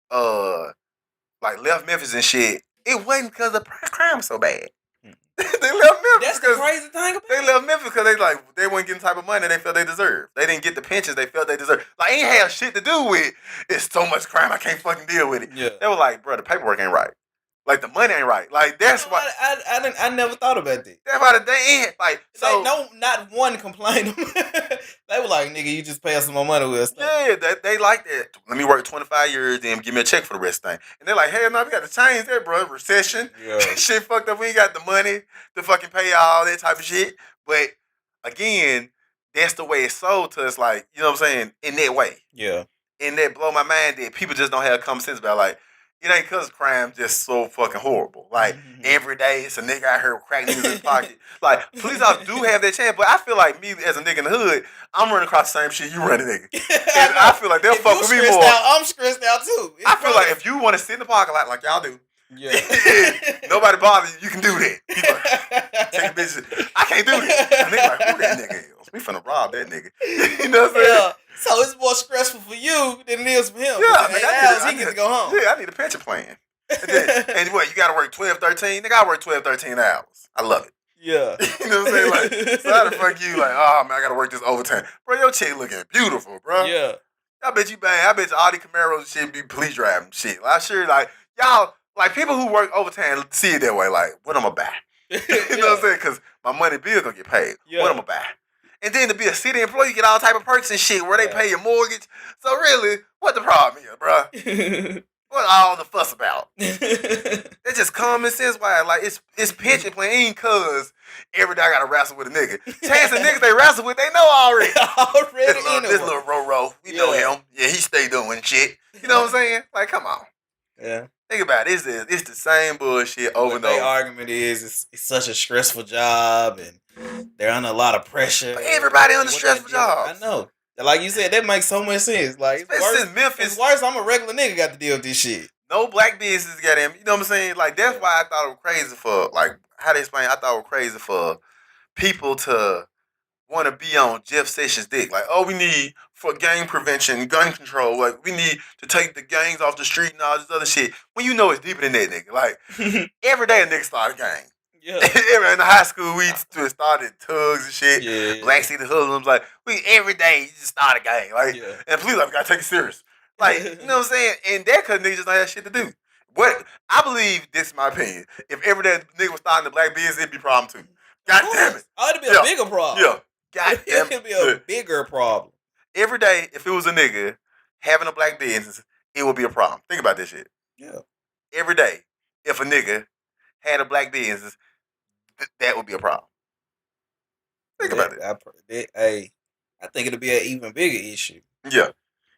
like left Memphis and shit, it wasn't because the crime was so bad. They left Memphis. That's the crazy thing about it. They left Memphis because they weren't getting the type of money they felt they deserved. They didn't get the pensions they felt they deserved. Like, ain't have shit to do with it's so much crime I can't fucking deal with it. Yeah. They were like, bro, the paperwork ain't right. Like the money ain't right. Like that's why I never thought about that. That's why they ain't like so. Not one complained. They were like, nigga, you just pay us some more money with us. Yeah, they like that. Let me work 25 years, then give me a check for the rest of the thing. And they're like, hell no, we got to change that, bro. Recession. Yeah. Shit fucked up. We ain't got the money to fucking pay all that type of shit. But again, that's the way it's sold to us, like, you know what I'm saying? In that way. Yeah. And that blow my mind that people just don't have common sense about, like, it ain't because crime just so fucking horrible. Like, every day it's a nigga out here with crack niggas in his pocket. Like, police officers do have that chance, but I feel like me as a nigga in the hood, I'm running across the same shit you running, nigga. And I feel like they'll fuck with me more. I'm stressed out too. I feel like if you want to sit in the parking lot like y'all do, nobody bother you, you can do that. Like, take a bitch. I can't do that. And nigga like, who that nigga is? We finna rob that nigga. You know what I'm saying? Yeah. So it's more stressful for you than it is for him. Yeah, nigga, he gets to go home. Yeah, I need a pension plan. And what, you gotta work 12, 13? Nigga, I work 12, 13 hours. I love it. Yeah. You know what I'm saying? Like, so how the fuck you like, oh man, I gotta work this overtime. Bro, your chick looking beautiful, bro. Yeah. I bet you all the Camaros and shit be police driving shit. Like, sure, like, y'all, like, people who work overtime see it that way. Like, what am I buy? You know what I'm saying? Because my money bill gonna get paid. Yeah. What am I buy? And then to be a city employee, you get all type of perks and shit where they pay your mortgage. So really, what the problem is, bro? What all the fuss about? It's just common sense. Why? Like it's pension plan. Ain't cause every day I gotta wrestle with a nigga. Chance the niggas they wrestle with, they know already. This little Ro, we know him. Yeah, he stay doing shit. You know what I'm saying? Like, come on. Yeah. Think about it. It's the same bullshit over and over. Their argument is it's such a stressful job and they're under a lot of pressure. But everybody under stressful jobs. I know. Like you said, that makes so much sense. Like, especially in Memphis. It's worse. I'm a regular nigga got to deal with this shit. No black business got him. You know what I'm saying? Like, that's why I thought it was crazy for, like, how they explain. I thought it was crazy for people to want to be on Jeff Sessions' dick. Like, oh, we need for gang prevention, gun control. Like, we need to take the gangs off the street and all this other shit. When you know it's deeper than that, nigga. Like, every day a nigga start a gang. Yeah. In the high school, we started tugs and shit. Yeah. Black City hoodlums. Like, we every day you just start a gang. Like, and please, like, we gotta take it serious. Like, you know what I'm saying? And that cause niggas just don't have shit to do. What I believe, this is my opinion. If every day nigga was starting the black business, it'd be a problem too. God damn it. Oh, it'd be a bigger problem. Yeah. God damn it. It'd be a bigger problem. Every day, if it was a nigga having a black business, it would be a problem. Think about this shit. Yeah. Every day, if a nigga had a black business, that would be a problem. Think about it. I think it'll be an even bigger issue. Yeah.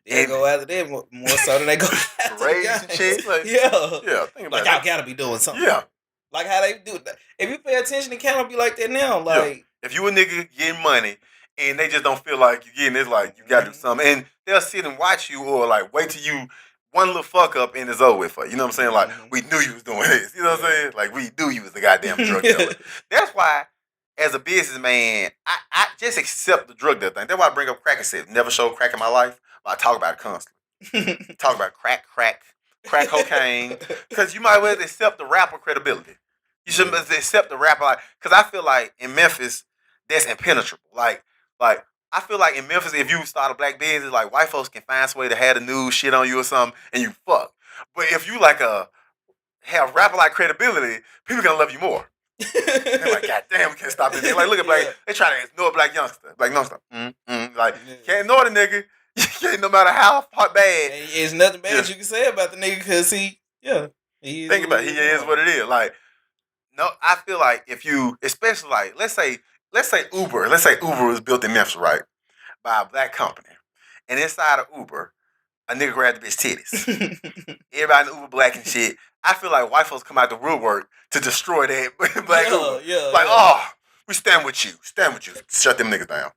They'll go after them more so than they go after the Raise and shit. gangs. Yeah. Think about Like, y'all gotta be doing something. Yeah. Like how they do that. If you pay attention, it cannot be like that now. Like, if you a nigga getting money and they just don't feel like you getting, it's like you gotta do something, and they'll sit and watch you or like wait till you one little fuck up and it's over with for you. You know what I'm saying? Like we knew you was doing this. You know what I'm saying? Like we knew you was the goddamn drug dealer. That's why, as a businessman, I just accept the drug dealer thing. That's why I bring up crack and say never showed crack in my life, but I talk about it constantly. Talk about crack cocaine, because you might well accept the rapper credibility. You should accept the rapper, like, because I feel like in Memphis, that's impenetrable. Like I feel like in Memphis, if you start a black business, like white folks can find some way to have the news shit on you or something, and you fuck. But if you like have rapper like credibility, people gonna love you more. They're like, God damn, we can't stop this nigga. Like, look at black. They try to ignore black youngster. Like, can't ignore the nigga. You can't, no matter how bad. And it's nothing bad you can say about the nigga because he think about it, he is what it is. Like, no, I feel like if you, especially like, let's say Uber was built in Memphis, right, by a black company, and inside of Uber, a nigga grabbed the bitch titties. Everybody in Uber black and shit. I feel like white folks come out the woodwork to destroy that black Uber. Oh, we stand with you. Shut them niggas down.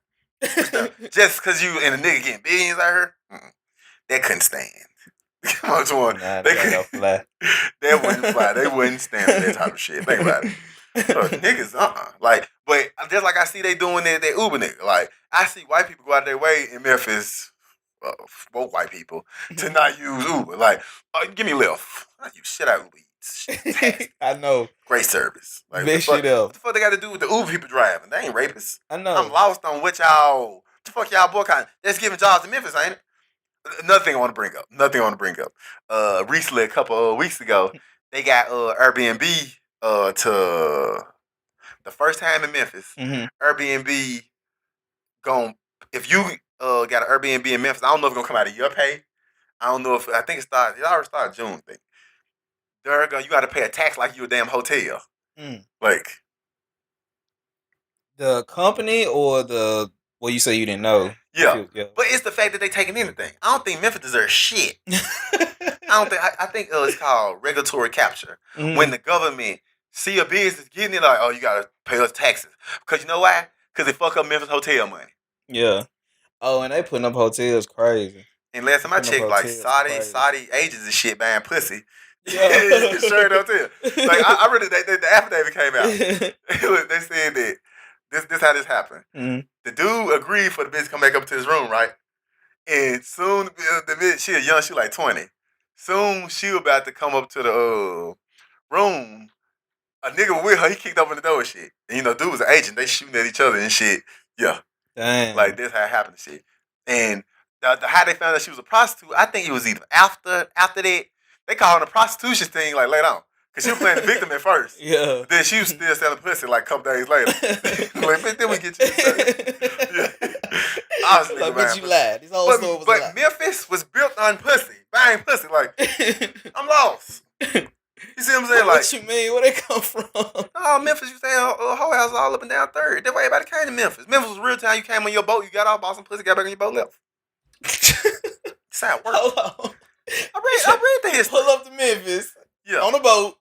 Just because you and a nigga getting billions out here, that couldn't stand. Come on, Twan. They fly. That wouldn't fly. They wouldn't stand for that type of shit. Think about it. Niggas, like, but just like I see they doing that Uber nigga. Like, I see white people go out their way in Memphis, both white people, to not use Uber. Like, give me a lift. I use shit out Uber Eats. I know. Great service. Like, what the fuck they got to do with the Uber people driving? They ain't rapists. I know. I'm lost on what y'all. The fuck y'all boycotting? That's giving jobs to Memphis, ain't it? Another thing I want to bring up. Recently, a couple of weeks ago, they got Airbnb to the first time in Memphis. Airbnb if you got an Airbnb in Memphis, I don't know if it's gonna come out of your pay. I don't know if I think it already started June thing. You got to pay a tax like you a damn hotel. Like the company or the you say you didn't know. Yeah. But it's the fact that they taking anything. I don't think Memphis deserves shit. I think it's called regulatory capture. When the government see a business getting it, like, oh, you gotta pay us taxes. Because you know why? Because they fuck up Memphis hotel money. Yeah. Oh, and they putting up hotels crazy. And last time I checked, like Saudi agents and shit buying pussy. Yeah. Sure hotel. Like I really the affidavit came out. They said that this how this happened. The dude agreed for the bitch to come back up to his room, right? And soon the bitch, she like 20. Soon she was about to come up to the room. A nigga with her, he kicked open the door and shit. And dude was an agent. They shooting at each other and shit. Yeah. Damn. Like this how it happened and shit. And how they found out she was a prostitute, I think it was either after that. They called it a prostitution thing like later on. Because she was playing the victim at first. Yeah. But then she was still selling pussy like a couple days later. Like, then we get you. Yeah. Like, but you lied. This whole story was a lie. Memphis was built on pussy. Buying pussy. Like, I'm lost. You see what I'm saying? Like, what you mean? Where they come from? Oh, Memphis, you say a whole house all up and down Third. That's why everybody came to Memphis. Memphis was real time. You came on your boat, you got off, bought some pussy, got back on your boat, left. That's how it works. Hold on. I read the history. Pull up to Memphis. Yeah. On a boat.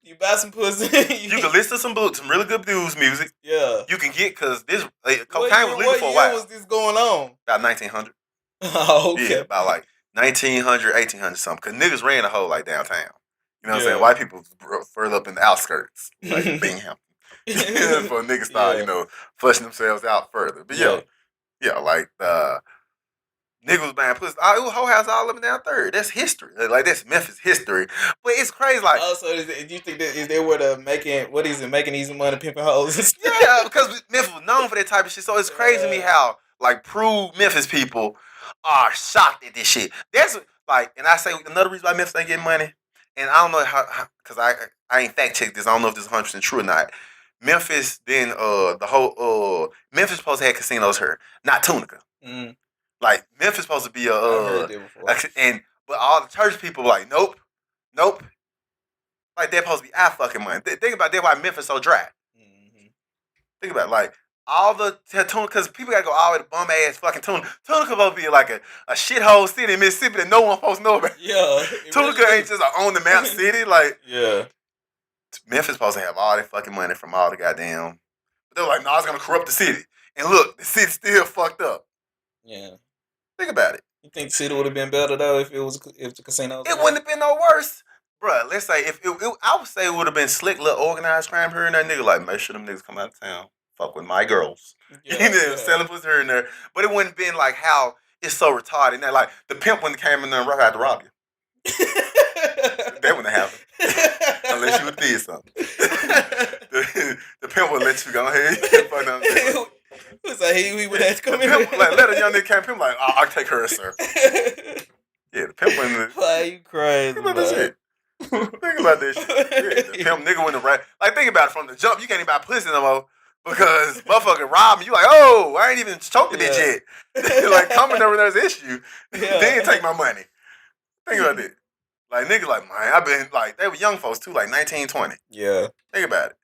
You buy some pussy. You can listen to some really good blues music. Yeah. You can get, because this cocaine was legal for a while. What year was this going on? About 1900. Oh, okay. Yeah, about like 1900, 1800 something. Because niggas ran a whole like downtown. You know what I'm saying? White people further up in the outskirts, like Bingham. For niggas start, flushing themselves out further. But like niggas was buying pussy. Whole house all up and down Third. That's history. Like that's Memphis history. But it's crazy. Like, so do you think that is they where the making easy money pimping hoes? Yeah, because Memphis was known for that type of shit. So it's crazy to me how like proved Memphis people are shocked at this shit. That's like, and I say another reason why Memphis ain't getting money. And I don't know how because I ain't fact checked this. I don't know if this is 100% true or not. Memphis, then the whole Memphis supposed to have casinos here, not Tunica. Like Memphis supposed to be but all the church people were like, nope. Like they're supposed to be our fucking money. Think about that. Why Memphis so dry. Think about it, like all the Tunica, because people gotta go all the way to bum ass fucking Tunica. Tunica supposed to be like a shithole city in Mississippi that no one supposed to know about. Yeah. Tunica really ain't just an on the map city. Like, yeah. Memphis supposed to have all that fucking money from all the goddamn. But they're like, no, it's gonna corrupt the city. And look, the city's still fucked up. Yeah. Think about it. You think the city would have been better though if the casino? It wouldn't have been no worse. Bruh, let's say if I would say it would have been slick little organized crime here and there, nigga. Like, make sure them niggas come out of town. Fuck with my girls. Selling pussy here and there. But it wouldn't have been like how it's so retarded. Now, like, the pimp wouldn't have came in there and had to rob you. That wouldn't have happened. Unless you would have did something. the pimp would let you go ahead. Who's like, he would have to come in. Like, let a young nigga come pimp like, I'll take her, sir. Yeah, the pimp wouldn't. Why you crazy? Think about this shit. Think about this shit. Yeah, the pimp nigga wouldn't have like, think about it from the jump. You can't even buy pussy no more. Because motherfucker robbed me. You like, oh, I ain't even choked the bitch yet. Like, coming over there's an issue. Then take my money. Think about it. Like, niggas like, man, I've been, like, they were young folks too, like 19, 20. Yeah. Think about it.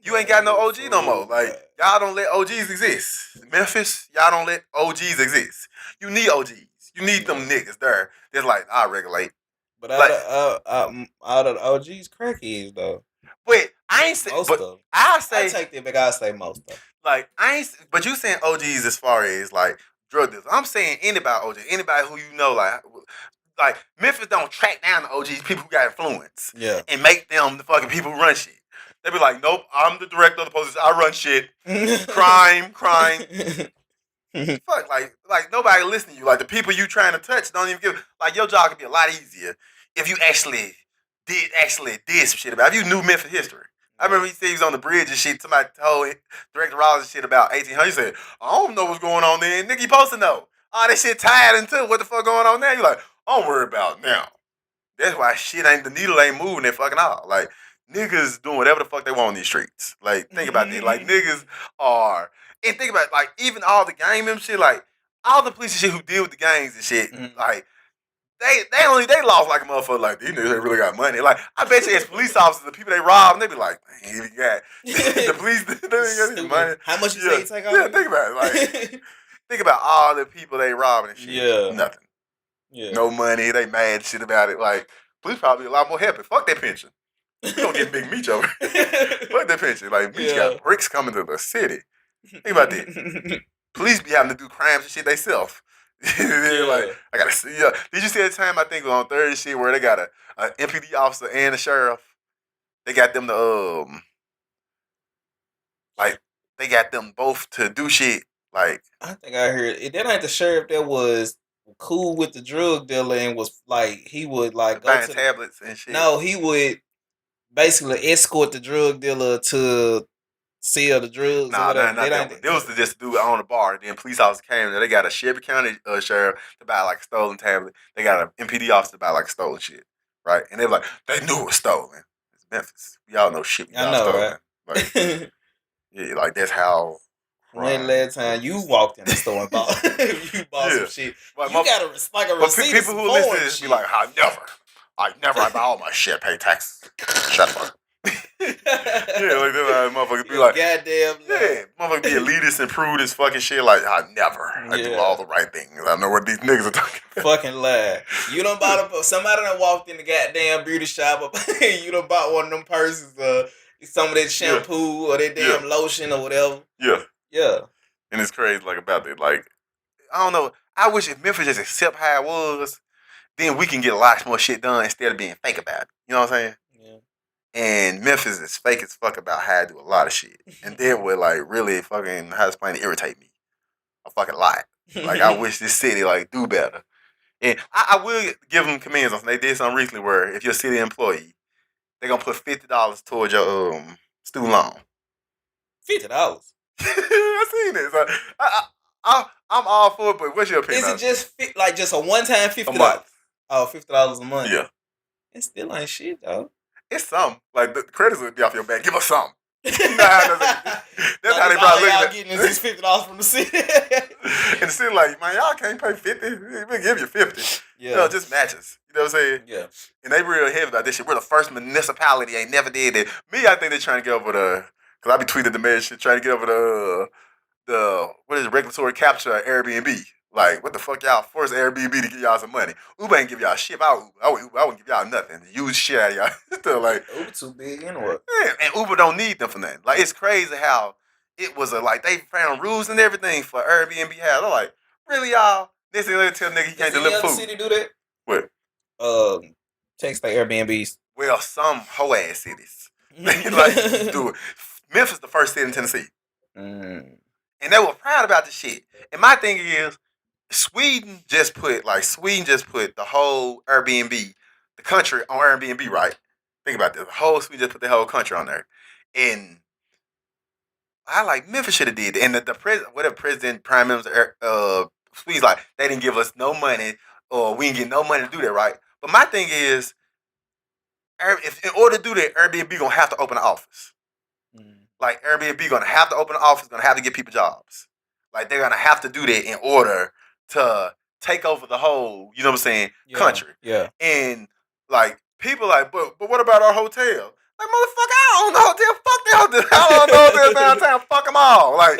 You ain't got no OG no more. Like, y'all don't let OGs exist. Memphis, y'all don't let OGs exist. You need OGs. You need them niggas there. They're like, I'll regulate. But out of the OGs, crackheads though. Wait, I ain't say most but of. I say I take that back. I say most of. Like, I ain't. But you saying OGs as far as like drug dealers. I'm saying anybody OG, anybody who you know, like Memphis don't track down the OGs, people who got influence, and make them the fucking people who run shit. They be like, nope, I'm the director of the police. I run shit. crime. Fuck, like nobody listen to you. Like the people you trying to touch don't even give. Like your job could be a lot easier if you actually did some shit about it. If you knew Memphis history. I remember he said he was on the bridge and shit. Somebody told Director Rollins and shit about 1800. He said, I don't know what's going on there. Nigga, you supposed to know. All that shit tied into what the fuck going on there. You like, I don't worry about it now. That's why the needle ain't moving that fucking all. Like, niggas doing whatever the fuck they want in these streets. Like, think about that. Like, niggas are, and think about it, like, even all the gang them shit, like, all the police and shit who deal with the gangs and shit, like, they lost like a motherfucker. Like, these niggas ain't really got money. Like, I bet you as police officers, the people they rob, and they be like, man, you got the police, they ain't got money. How much you say you take off? Yeah, think about it. Like, think about all the people they robbing and shit. Yeah. Nothing. Yeah. No money. They mad shit about it. Like, police probably a lot more happy. Fuck that pension. You don't get big meat over. Fuck that pension. Like, bitch got bricks coming to the city. Think about that. Police be having to do crimes and shit themselves. Like, I gotta see. Yeah. Did you see the time I think it was on Thursday shit where they got a MPD officer and a sheriff? They got them to like they got them both to do shit. Like, I think I heard it. That ain't the sheriff that was cool with the drug dealer and was like he would like go to tablets and shit. No, he would basically escort the drug dealer to sell the drugs. Nah, not that one. There was just dude on the bar. Then police officer came there. They got a Shelby County sheriff to buy like a stolen tablet. They got an MPD officer to buy like stolen shit. Right? And they were like, they knew it was stolen. It's Memphis. Y'all know shit. I know, stolen. Right? Like, yeah, like that's how. When last time you walked in the store and bought some shit, like, you got a receipt. People who listen to this be like, I buy all my shit, pay taxes. Shut up. Yeah, like that motherfuckers be like, goddamn, motherfuckers be elitist and prude as fucking shit. Like, I do all the right things. I know what these niggas are talking about. Fucking lie. You done somebody done walked in the goddamn beauty shop. You done bought one of them purses, some of that shampoo or that damn lotion or whatever. Yeah. And it's crazy, like, about that. Like, I don't know. I wish if Memphis just accept how it was, then we can get a lot more shit done instead of being fake about it. You know what I'm saying? Yeah. And Memphis is fake as fuck about how I do a lot of shit. And then would, like, really fucking, how to explain it, irritate me a fucking lot. Like, I wish this city, like, do better. And I will give them commends on something. They did something recently where if you're a city employee, they're going to put $50 towards your student loan. $50? I seen it. So I'm all for it, but what's your opinion? Is it just a one-time $50? A month. Oh, $50 a month. Yeah. It still ain't shit though. It's something. Like the credits would be off your back. Give us something. That's how they probably y'all getting this $50 from the city. And the city like, man, y'all can't pay 50. We'll give you 50. Yeah. You know, just matches. You know what I'm saying? Yeah. And they real heavy about this shit. We're the first municipality ain't never did that. Me, I think they're trying to get over the. Cause I be tweeting the mayor shit, trying to get over what is it, regulatory capture Airbnb. Like, what the fuck y'all force Airbnb to give y'all some money? Uber ain't give y'all shit. If I would Uber, I wouldn't give y'all nothing. Use shit out of y'all. Still like Uber too big anyway. Yeah, and Uber don't need them for nothing. Like, it's crazy how it was like they found rules and everything for Airbnb have. They're like, really, y'all? This is tell nigga he can't deliver food. City do that? What? Text like Airbnbs. Well, some hoe ass cities. Like, do it. Memphis the first city in Tennessee. And they were proud about the shit. And my thing is, Sweden just put the whole Airbnb, the country on Airbnb, right? Think about this. Sweden just put the whole country on there. And I like Memphis should have did it. And the president, whatever president, prime minister, Sweden's like, they didn't give us no money, or we didn't get no money to do that, right? But my thing is, if in order to do that, Airbnb gonna have to open an office. Like, Airbnb gonna have to open an office, gonna have to give people jobs. Like, they're gonna have to do that in order to take over the whole, you know what I'm saying, country. Yeah. And like, people like, but what about our hotel? Like, motherfucker, I don't own the hotel. Fuck the hotel. I don't own the hotel downtown. Fuck them all. Like,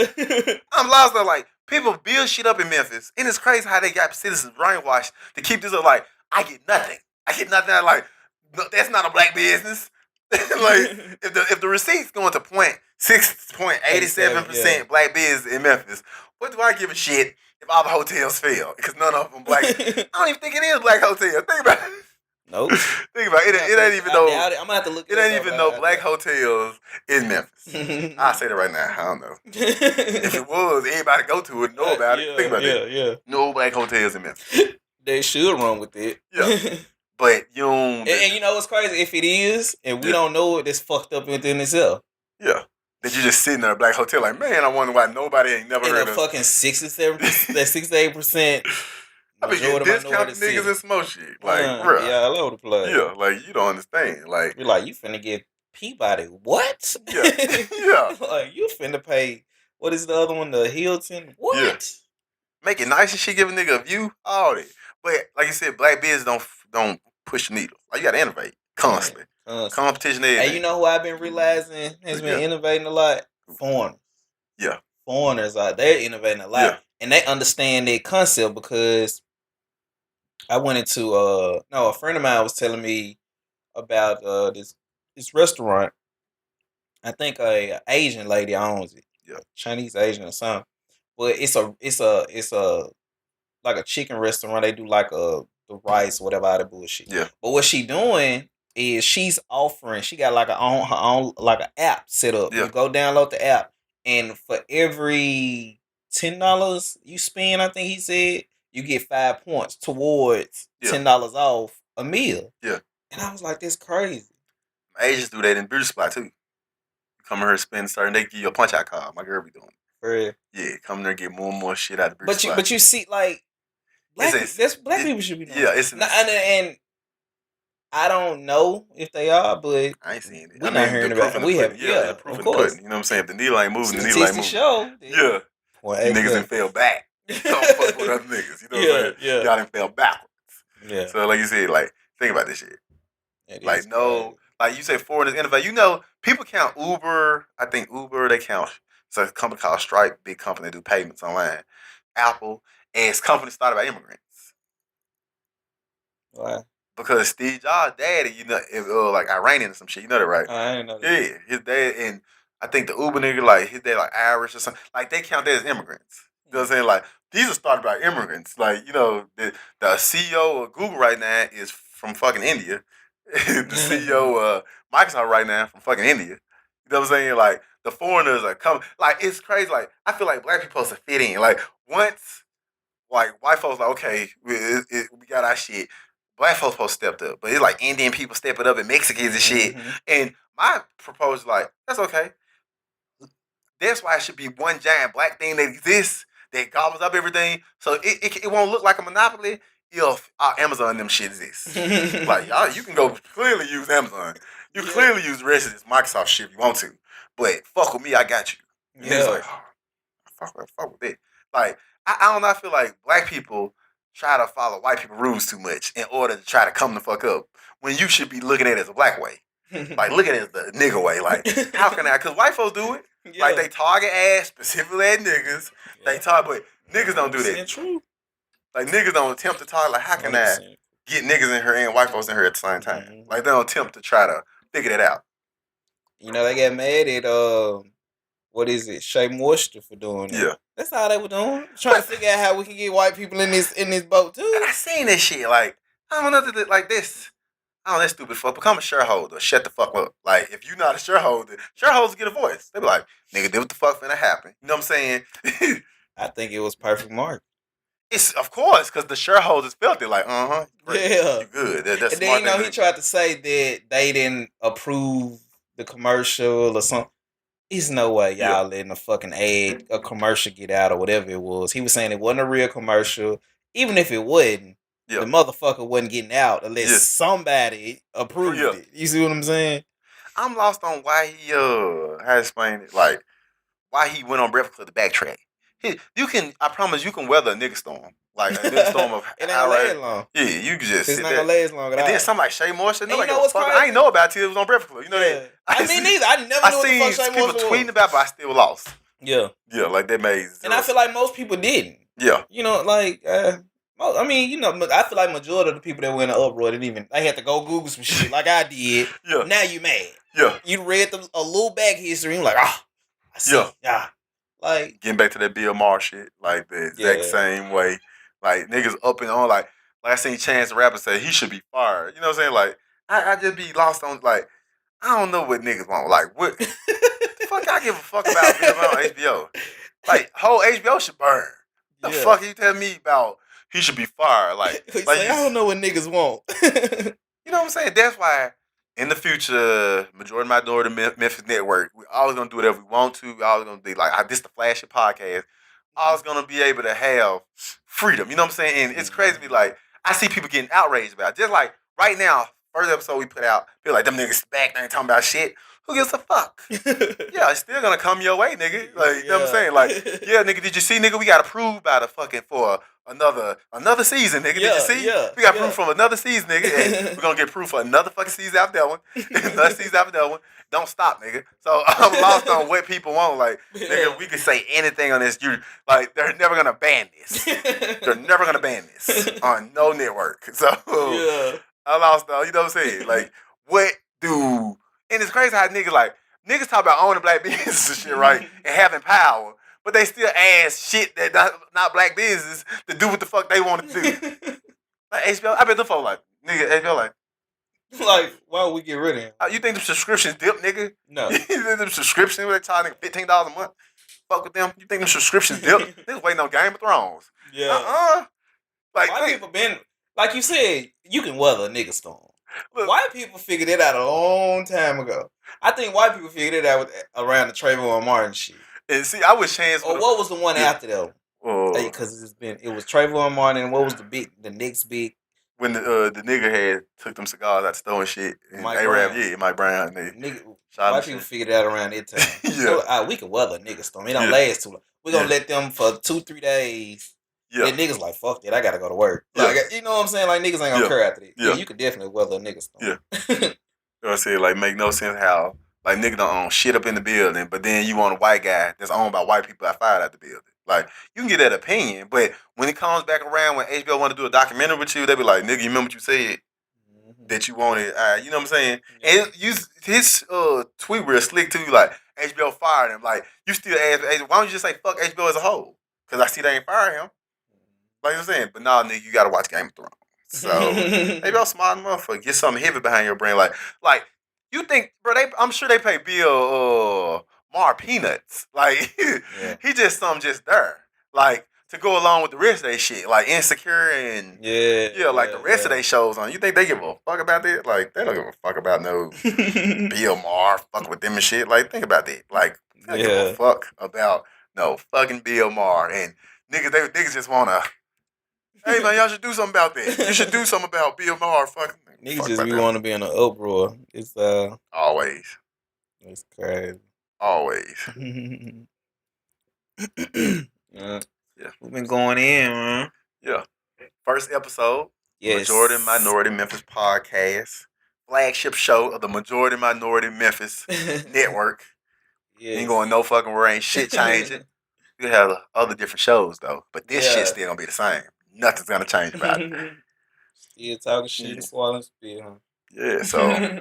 I'm lost there. Like, people build shit up in Memphis, and it's crazy how they got citizens brainwashed to keep this up. Like, I get nothing. I'm like, no, that's not a black business. Like, if the receipts going to 6.87% black business in Memphis, what do I give a shit if all the hotels fail? Because none of them black. I don't even think it is black hotels. Think about it. Nope. Think about it. It ain't even no. I'm gonna have to look. It ain't even no black hotels in Memphis. I'll say that right now. I don't know. If it was, everybody go to it, know about it. Think about it. Yeah. No black hotels in Memphis. They should run with it. Yeah. But you don't. And you know what's crazy? If it is, and we don't know it, it's fucked up within itself. Yeah. That you just sitting in a black hotel like, man, I wonder why nobody ain't never heard of. Fucking 67%, 68%. I mean, you discount niggas and smoke shit. Like, bro. Yeah, all over the place. Yeah, like, you don't understand. Like, you're like, you finna get Peabody. What? Yeah. Yeah. Like, you finna pay, what is the other one? The Hilton? What? Yeah. Make it nice and shit, give a nigga a view. All that. But, like you said, black business don't push the needle. Like, you gotta innovate constantly. Competition is. Hey, you know who I've been realizing has been innovating a lot? Foreigners. Yeah. Foreigners, they're innovating a lot. Yeah. And they understand their concept because I went into a friend of mine was telling me about this restaurant. I think a Asian lady owns it. Yeah. Chinese Asian or something. But it's a like a chicken restaurant. They do like the rice, whatever other bullshit. Yeah. But what she doing is she's offering, she got like her own like an app set up. Yeah. You go download the app, and for every $10 you spend, I think he said, you get 5 points towards $10 off a meal. Yeah. And I was like, that's crazy. Asians do that in beauty supply too. You come in here, spend certain, they give you a punch out card. My girl be doing it. For real? Yeah, come in there, get more and more shit out of the beauty supply. But you see, like, black people should be doing it. And I don't know if they are, but I ain't seen it. We're not hearing about it. We have, proof of course. You know what I'm saying? If the needle ain't moving, the needle ain't moving. Show. Yeah. You niggas done fell back. Don't fuck with other niggas. You know what I'm saying? Yeah. Y'all done fell backwards. Yeah. So like you said, like, think about this shit. Like, no, like you say, foreigners innovate. You know, people count Uber. I think Uber, they count. It's a company called Stripe, big company that do payments online. Apple, and it's company started by immigrants. Why? Because Steve Jobs' daddy, you know, is like Iranian or some shit. You know that, right? I didn't know that. Yeah, his dad, and I think the Uber nigga, like, his dad, like, Irish or something. Like, they count that as immigrants. You know what I'm saying? Like, these are started by immigrants. Like, you know, the CEO of Google right now is from fucking India. The CEO of Microsoft right now from fucking India. You know what I'm saying? Like, the foreigners are coming. Like, it's crazy. Like, I feel like black people supposed to fit in. Like, once, like, white folks like, okay, we got our shit. Black folks supposed to step up. But it's like Indian people stepping up and Mexicans and shit. Mm-hmm. And my proposal, like, that's okay. That's why it should be one giant black thing that exists that gobbles up everything. So it won't look like a monopoly if our Amazon and them shit exists. Like, y'all, you can go clearly use Amazon. You clearly use the rest of this Microsoft shit if you want to. But fuck with me, I got you. And it's like, oh, fuck with it. Like, I don't know, I feel like black people try to follow white people rules too much in order to try to come the fuck up when you should be looking at it as a black way. Like, look at it as the nigga way. Like, how can I? Because white folks do it. Yeah. Like they target ass specifically at niggas. Yeah. They target, but niggas don't do that. True. Like niggas don't attempt to target. Like how can I 100%. get niggas in here and white folks in here at the same time? Mhm. Like they don't attempt to try to figure that out. You know, they got mad at what is it, Shea Moisture for doing that. Yeah. That's how they were doing. Trying to figure out how we can get white people in this boat too. And I seen this shit. Like I don't know like this. Oh, that stupid fuck. Become a shareholder. Shut the fuck up. Like, if you're not a shareholder, shareholders get a voice. They be like, nigga, did what the fuck finna happen. You know what I'm saying? I think it was perfect mark. It's, of course, because the shareholders felt it. Like, great. Yeah. You good. That's And smart. then, he tried to say that they didn't approve the commercial or something. There's no way y'all letting a fucking a commercial get out or whatever it was. He was saying it wasn't a real commercial. Even if it wasn't, the motherfucker wasn't getting out unless somebody approved it. You see what I'm saying? I'm lost on why he how to explain it. Like why he went on Breakfast Club to backtrack. I promise you can weather a nigga storm. Like a nigga storm of it ain't gonna last long. Yeah, you can just it's not gonna last long at all. And then something like Shea Moisture. You know what's crazy? I ain't know about it till it was on Breakfast Club. You know that? I mean neither. I never knew what the fuck Shea Moisture was. People tweeting about it, but I still lost. Yeah. Yeah, like that made And I feel like most people didn't. Yeah. You know, like I mean, you know, I feel like majority of the people that went in uproar didn't even. They had to go Google some shit like I did. Yeah. Now you mad. Yeah. You read a little back history and you're like, I see. Yeah. Like getting back to that Bill Maher shit, like the exact same way. Like niggas up and on, like I seen Chance the Rapper say he should be fired. You know what I'm saying? Like I just be lost on like I don't know what niggas want. Like what the fuck I give a fuck about Bill Maher on HBO. Like whole HBO should burn. The fuck you tell me about he should be fired? Like I don't know what niggas want. You know what I'm saying? That's why in the future, majority minority Memphis Network, we always gonna do whatever we want to. We always gonna be like, this the flashy podcast. Always gonna be able to have freedom. You know what I'm saying? And it's crazy to be like, I see people getting outraged about it. Just like right now, first episode we put out, feel like them niggas back, they ain't talking about shit. Who gives a fuck? Yeah, it's still gonna come your way, nigga. Like, you know what I'm saying? Like, yeah, nigga, did you see, nigga? We got approved by the fucking for another season, nigga. Did you see? We got proof from another season, nigga. And we're gonna get proof for another fucking season after that one. Another season after that one. Don't stop, nigga. So I'm lost on what people want. Like, nigga, we can say anything on this. You like, they're never gonna ban this. They're never gonna ban this on no network. So I lost though. You know what I'm saying? Like, what do? And it's crazy how niggas talk about owning black businesses and shit, right? And having power. But they still ask shit that not black business to do what the fuck they want to do. Like HBO, I bet the folks like, nigga, HBO like, why would we get rid of him? You think them subscriptions dip, nigga? No. You think them subscriptions, they charge nigga $15 a month? Fuck with them. You think them subscriptions dip? Niggas waiting on Game of Thrones. Yeah. Like, white people been, like you said, you can weather a nigga storm. Look, white people figured it out a long time ago. I think white people figured it out around the Trayvon Martin shit. And see, I wish Chance. Or what was the one after though? Because it was Trayvon Martin. And what was the next big? When the nigga had took them cigars out the store and shit. And Mike Brown. White people figured it out around that time. So, we can weather a nigga storm. It don't last too long. We're gonna let them for 2-3 days. Yeah. And niggas like, fuck that, I gotta go to work. Like, you know what I'm saying? Like, niggas ain't gonna care after that. Yeah, you could definitely weather a nigga storm. Yeah. You know what I'm saying? Like, make no sense how, like, nigga don't own shit up in the building, but then you want a white guy that's owned by white people that fired out the building. Like, you can get that opinion, but when it comes back around, when HBO want to do a documentary with you, they be like, nigga, you remember what you said? That you wanted, you know what I'm saying? And his tweet real slick too, like, HBO fired him. Like, you still ask, why don't you just say fuck HBO as a whole? Because I see they ain't fired him. Like I'm saying, but nah, nigga, you gotta watch Game of Thrones. So maybe I'm smart motherfucker. Get something heavy behind your brain, like you think, bro? I'm sure they pay Bill Maher peanuts. Like he just there, like to go along with the rest of their shit, like Insecure and like the rest of their shows on. You think they give a fuck about that? Like they don't give a fuck about no Bill Maher fuck with them and shit. Like think about that. Like they don't give a fuck about no fucking Bill Maher and niggas just wanna. Hey man, y'all should do something about that. You should do something about Bill Maher. Fucking niggas just want to be in an uproar. It's always. It's crazy. Always. Yeah, we've been going in, man. Yeah. First episode. Yes. Majority Minority Memphis podcast, flagship show of the Majority Minority Memphis Network. Yes. Ain't going no fucking where, ain't shit changing. We have other different shows though, but this shit still gonna be the same. Nothing's gonna change about it. Still talking shit and swallowing spit, huh? Yeah, so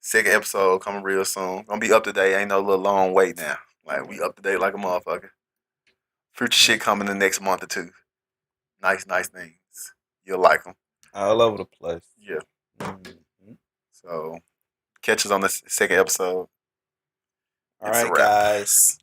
second episode coming real soon. Gonna be up to date. Ain't no little long wait now. Like we up to date like a motherfucker. Future shit coming the next month or two. Nice things. You'll like them. All over the place. Yeah. Mm-hmm. So catch us on the second episode. All right, guys.